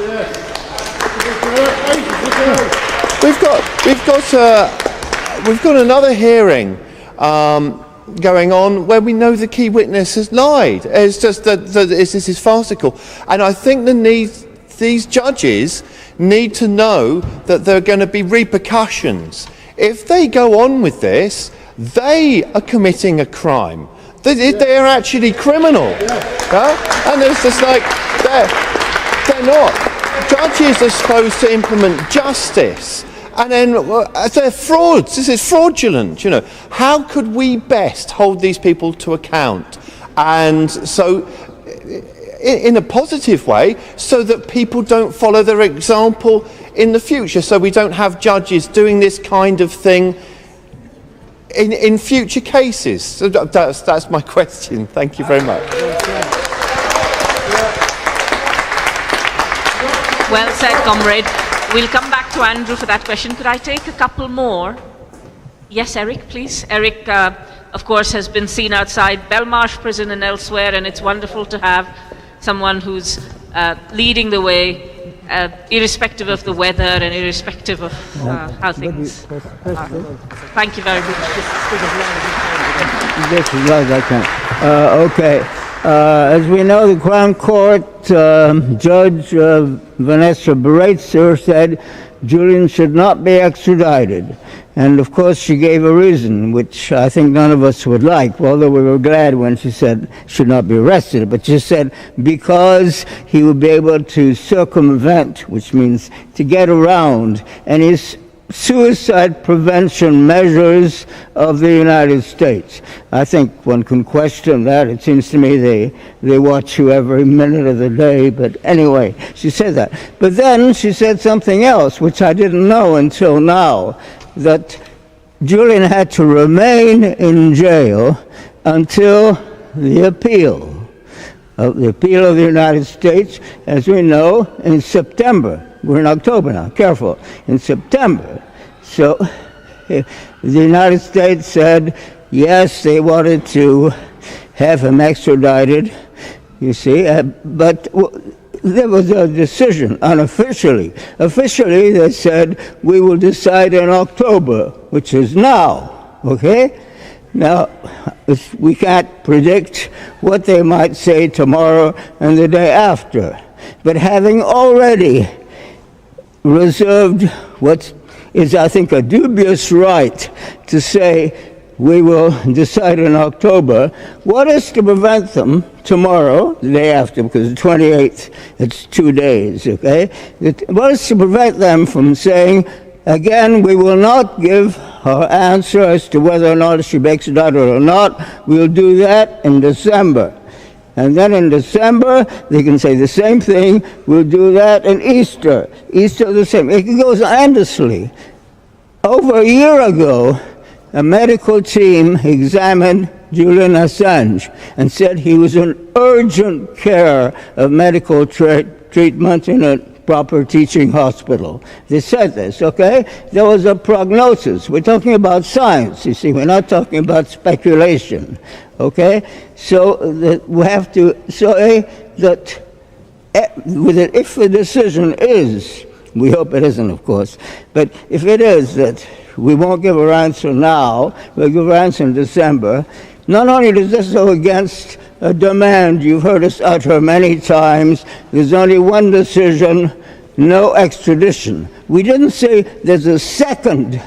we've got another hearing going on where we know the key witness has lied. It's just that this is farcical. And I think these judges need to know that there are going to be repercussions. If they go on with this, they are committing a crime. They are actually criminal. And it's just like, they're not. Judges are supposed to implement justice. And then they're frauds. This is fraudulent. You know, how could we best hold these people to account? And so, in a positive way, so that people don't follow their example in the future, so we don't have judges doing this kind of thing in future cases. So that's my question. Thank you very much. Well said, comrade. We'll come back to Andrew for that question. Could I take a couple more? Yes, Eric, please. Eric, of course, has been seen outside Belmarsh prison and elsewhere, and it's wonderful to have someone who's leading the way, irrespective of the weather and irrespective of how things are. Thank you very much. Just as loud as I can. Okay. As we know, the Crown Court Judge Vanessa Bareitzer said Julian should not be extradited. And of course she gave a reason, which I think none of us would like, although we were glad when she said should not be arrested. But she said because he would be able to circumvent, which means to get around, any suicide prevention measures of the United States. I think one can question that. It seems to me they watch you every minute of the day. But anyway, she said that. But then she said something else, which I didn't know until now, that Julian had to remain in jail until the appeal of the United States, as we know, in September. We're in October now, careful, in September. So the United States said, yes, they wanted to have him extradited, you see, but there was a decision unofficially. Officially, they said, we will decide in October, which is now, okay? Now, we can't predict what they might say tomorrow and the day after. But having already reserved what is, I think, a dubious right to say we will decide in October, what is to prevent them tomorrow, the day after, because the 28th, it's 2 days, okay? What is to prevent them from saying, again, we will not give our answer as to whether or not it should be extradited or not. We'll do that in December. And then in December, they can say the same thing. We'll do that in Easter. Easter the same. It goes endlessly. Over a year ago, a medical team examined Julian Assange and said he was in urgent care of medical treatment in a proper teaching hospital. They said this, okay? There was a prognosis. We're talking about science, you see. We're not talking about speculation, okay? So we have to say that if the decision is, we hope it isn't, of course, but if it is that we won't give our answer now, we'll give our answer in December, not only does this go against a demand you've heard us utter many times, there's only one decision, no extradition. We didn't say there's a second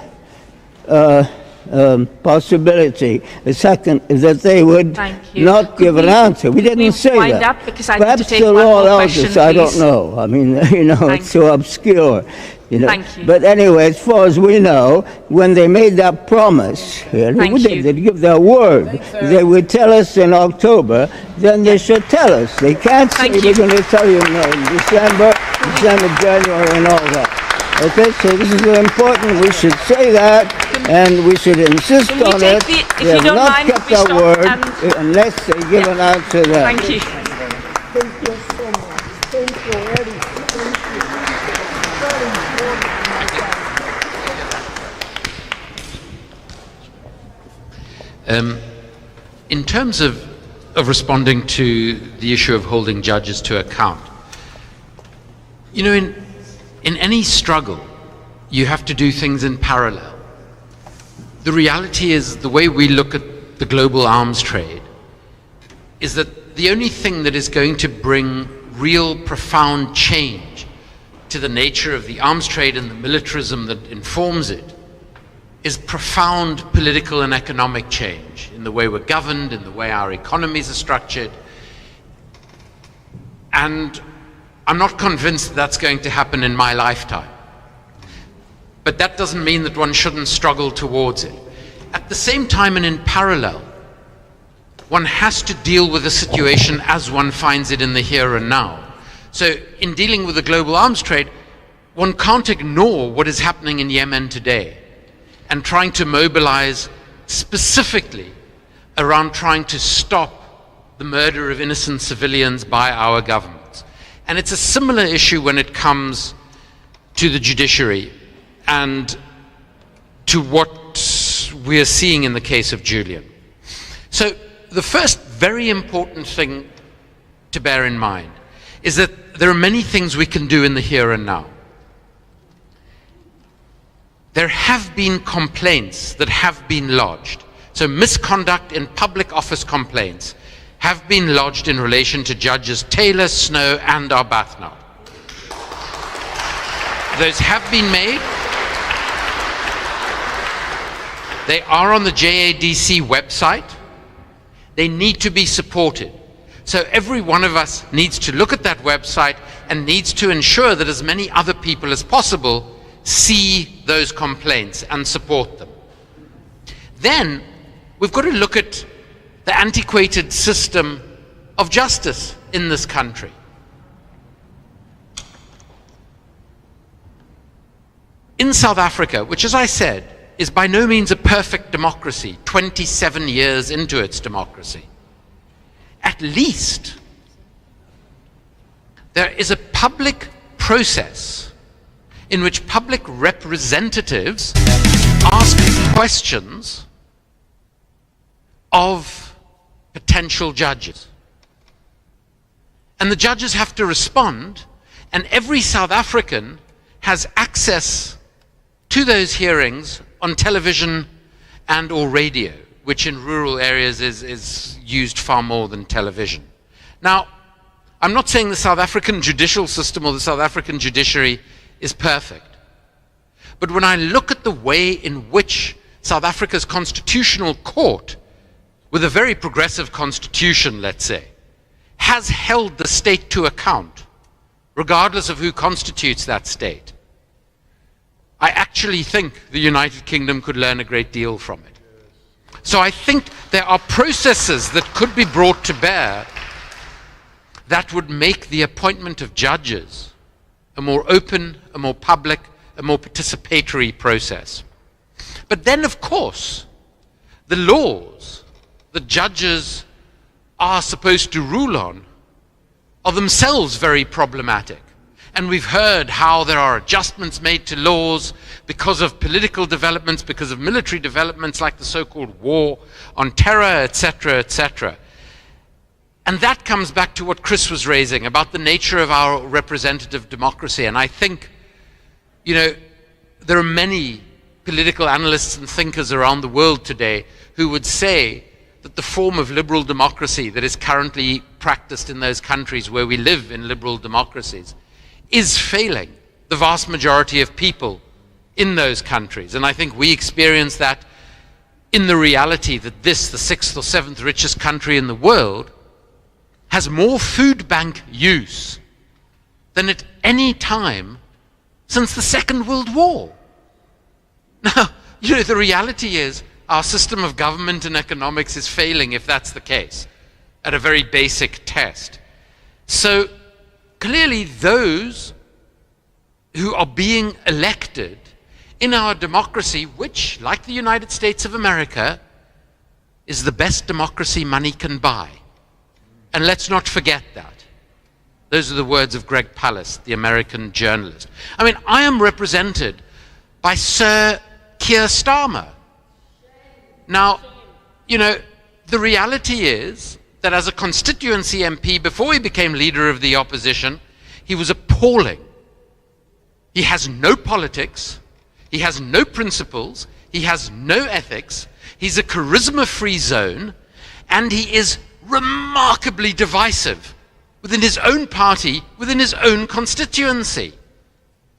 possibility. The second is that they would Thank you. not give an answer. We didn't say wind that. up because I need to Perhaps take the one law more allows question, us, I don't please. know. I mean, you know, Thank it's so obscure. You know. Thank you. But anyway, as far as we know, when they made that promise, Thank you. they'd give their word. They would tell us in October, then they should tell us. They can't say Thank we're you. going to tell you in December, January, and all that. Okay, so this is important. We should say that, and we should insist Can we on take it. the- if They you have don't not mind, kept we their stop word and- unless they give an answer then. Thank you. Thank you so much. Thank you, Eddie. Thank you. Very important. In terms of responding to the issue of holding judges to account, you know, in any struggle, you have to do things in parallel. The reality is, the way we look at the global arms trade is that the only thing that is going to bring real profound change to the nature of the arms trade and the militarism that informs it is profound political and economic change in the way we're governed, in the way our economies are structured. And I'm not convinced that's going to happen in my lifetime. But that doesn't mean that one shouldn't struggle towards it. At the same time and in parallel, one has to deal with the situation as one finds it in the here and now. So in dealing with the global arms trade, one can't ignore what is happening in Yemen today and trying to mobilize specifically around trying to stop the murder of innocent civilians by our governments. And it's a similar issue when it comes to the judiciary and to what we're seeing in the case of Julian. So the first very important thing to bear in mind is that there are many things we can do in the here and now. There have been complaints that have been lodged. So misconduct in public office complaints have been lodged in relation to judges Taylor, Snow, and Arbuthnot. Those have been made. They are on the JADC website. They need to be supported. So every one of us needs to look at that website and needs to ensure that as many other people as possible see those complaints and support them. Then we've got to look at the antiquated system of justice in this country. In South Africa, which, as I said, is by no means a perfect democracy, 27 years into its democracy, at least there is a public process in which public representatives ask questions of potential judges. And the judges have to respond, and every South African has access to those hearings on television and or radio, which in rural areas is used far more than television. Now, I'm not saying the South African judicial system or the South African judiciary is perfect. But when I look at the way in which South Africa's constitutional court, with a very progressive constitution, let's say, has held the state to account, regardless of who constitutes that state, I actually think the United Kingdom could learn a great deal from it. So I think there are processes that could be brought to bear that would make the appointment of judges a more open, a more public, a more participatory process. But then, of course, the laws that judges are supposed to rule on are themselves very problematic. And we've heard how there are adjustments made to laws because of political developments, because of military developments like the so-called war on terror, etc., etc. And that comes back to what Chris was raising about the nature of our representative democracy. And I think, you know, there are many political analysts and thinkers around the world today who would say that the form of liberal democracy that is currently practiced in those countries where we live in liberal democracies is failing the vast majority of people in those countries. And I think we experience that in the reality that this, the 6th or 7th richest country in the world, has more food bank use than at any time since the Second World War. Now, the reality is our system of government and economics is failing if that's the case, at a very basic test. So clearly those who are being elected in our democracy, which, like the United States of America, is the best democracy money can buy. And let's not forget that. Those are the words of Greg Palast, the American journalist. I mean, I am represented by Sir Keir Starmer. Now, the reality is that as a constituency MP, before he became leader of the opposition, he was appalling. He has no politics, he has no principles, he has no ethics, he's a charisma-free zone, and he is remarkably divisive within his own party, within his own constituency.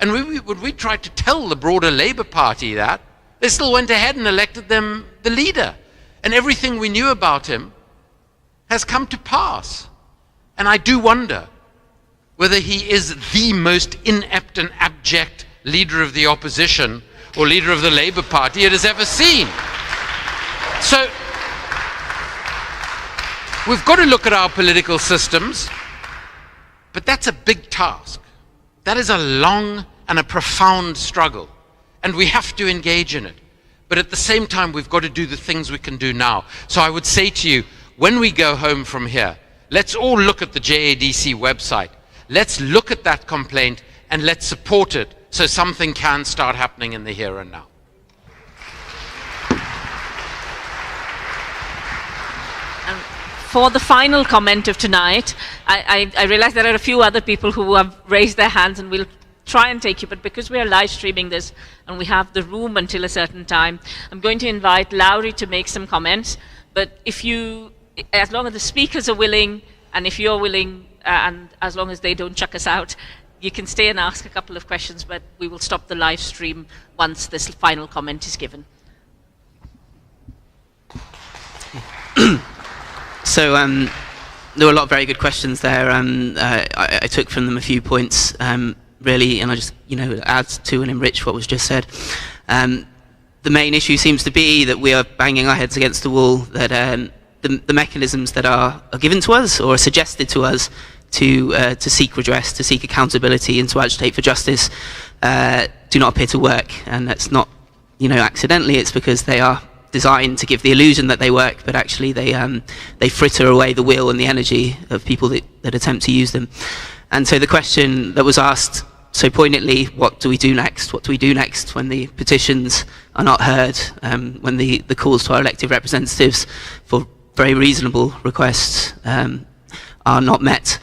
And when we tried to tell the broader Labour Party that, they still went ahead and elected them the leader. And everything we knew about him has come to pass. And I do wonder whether he is the most inept and abject leader of the opposition or leader of the Labour Party it has ever seen. So we've got to look at our political systems, but that's a big task. That is a long and a profound struggle, and we have to engage in it. But at the same time, we've got to do the things we can do now. So I would say to you, when we go home from here, let's all look at the JADC website. Let's look at that complaint and let's support it so something can start happening in the here and now. For the final comment of tonight, I realize there are a few other people who have raised their hands, and we'll try and take you, but because we are live streaming this and we have the room until a certain time, I'm going to invite Lowry to make some comments. But as long as the speakers are willing, and if you're willing, and as long as they don't chuck us out, you can stay and ask a couple of questions, but we will stop the live stream once this final comment is given. So there were a lot of very good questions there. I took from them a few points, really, and I just add to and enrich what was just said. The main issue seems to be that we are banging our heads against the wall, that the mechanisms that are given to us or are suggested to us to seek redress, to seek accountability, and to agitate for justice do not appear to work. And that's not accidentally. It's because they are designed to give the illusion that they work, but actually they fritter away the will and the energy of people that attempt to use them. And so the question that was asked so poignantly, what do we do next? What do we do next when the petitions are not heard, when the calls to our elected representatives for very reasonable requests are not met?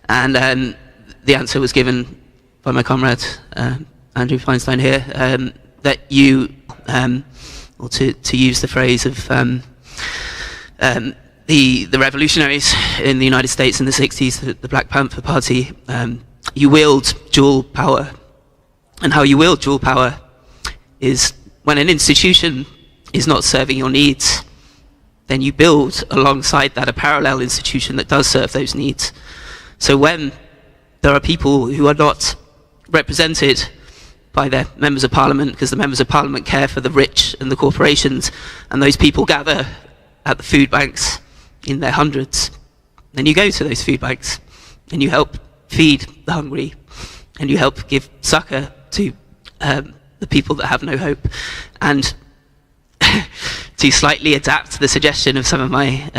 And the answer was given by my comrade, Andrew Feinstein here, that or to use the phrase of the revolutionaries in the United States in the 60s, the Black Panther Party, you wield dual power. And how you wield dual power is when an institution is not serving your needs, then you build alongside that a parallel institution that does serve those needs. So when there are people who are not represented by their members of parliament, because the members of parliament care for the rich and the corporations, and those people gather at the food banks in their hundreds, then you go to those food banks and you help feed the hungry, and you help give succor to the people that have no hope. And to slightly adapt the suggestion of some of my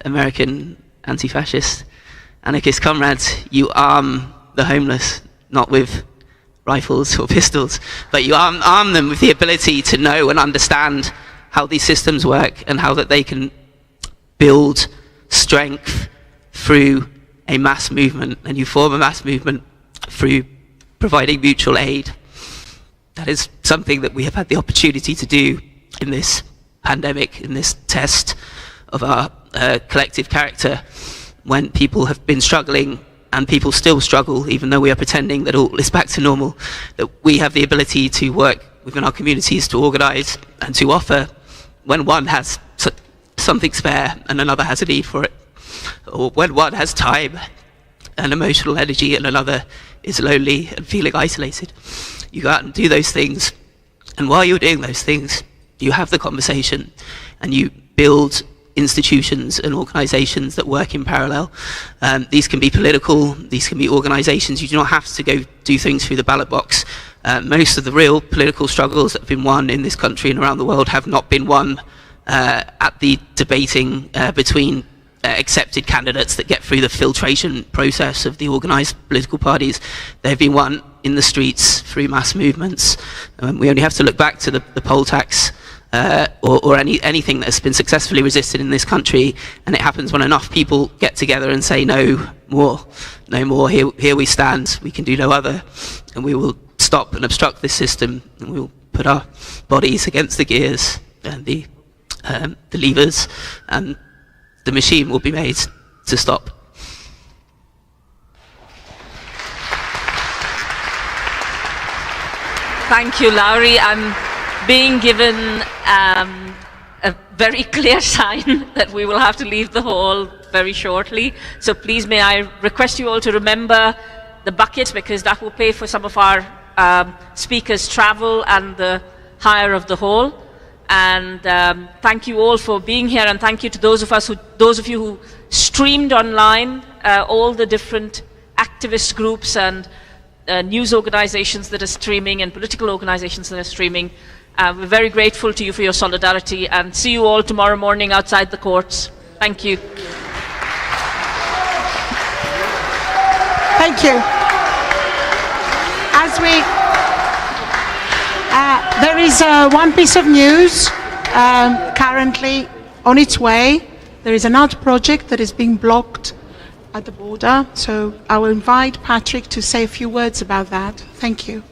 American anti-fascist anarchist comrades, you arm the homeless not with rifles or pistols, but you arm them with the ability to know and understand how these systems work, and how that they can build strength through a mass movement, and you form a mass movement through providing mutual aid. That is something that we have had the opportunity to do in this pandemic, in this test of our collective character, when people have been struggling, and people still struggle, even though we are pretending that all is back to normal, that we have the ability to work within our communities, to organise and to offer when one has something spare and another has a need for it, or when one has time and emotional energy and another is lonely and feeling isolated, you go out and do those things. And while you're doing those things, you have the conversation and you build institutions and organizations that work in parallel. These can be political, these can be organizations. You do not have to go do things through the ballot box. Most of the real political struggles that have been won in this country and around the world have not been won at the debating between accepted candidates that get through the filtration process of the organized political parties. They've been won in the streets through mass movements. We only have to look back to the poll tax or anything that has been successfully resisted in this country, and it happens when enough people get together and say no more, here we stand, we can do no other, and we will stop and obstruct this system, and we will put our bodies against the gears and the levers, and the machine will be made to stop. Thank you, Lowry. I'm being given a very clear sign that we will have to leave the hall very shortly. So please may I request you all to remember the bucket, because that will pay for some of our speakers' travel and the hire of the hall. And thank you all for being here, and thank you to those of you who streamed online, all the different activist groups and news organizations that are streaming and political organizations that are streaming. We're very grateful to you for your solidarity, and see you all tomorrow morning outside the courts. Thank you. Thank you. As we, there is one piece of news currently on its way. There is an art project that is being blocked at the border, so I will invite Patrick to say a few words about that. Thank you.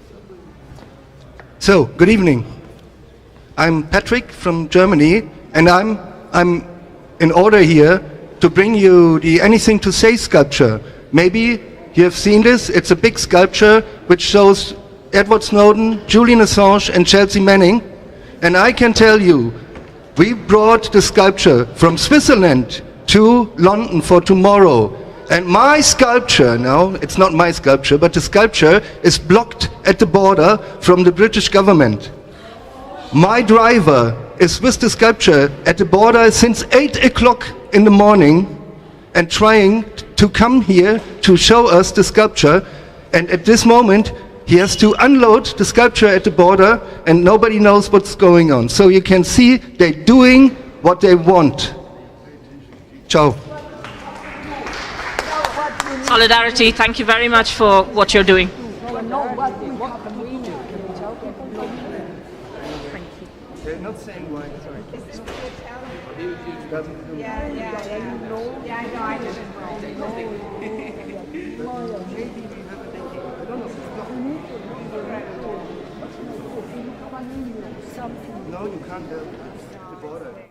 So, good evening. I'm Patrick from Germany, and I'm in order here to bring you the Anything to Say sculpture. Maybe you have seen this. It's a big sculpture which shows Edward Snowden, Julian Assange, and Chelsea Manning. And I can tell you, we brought the sculpture from Switzerland to London for tomorrow. And my sculpture, no, it's not my sculpture, but the sculpture is blocked at the border from the British government. My driver is with the sculpture at the border since 8 o'clock in the morning and trying to come here to show us the sculpture. And at this moment, he has to unload the sculpture at the border and nobody knows what's going on. So you can see they're doing what they want. Ciao. Solidarity, thank you very much for what you're doing. They're not saying why. Sorry. No, you can't help the border.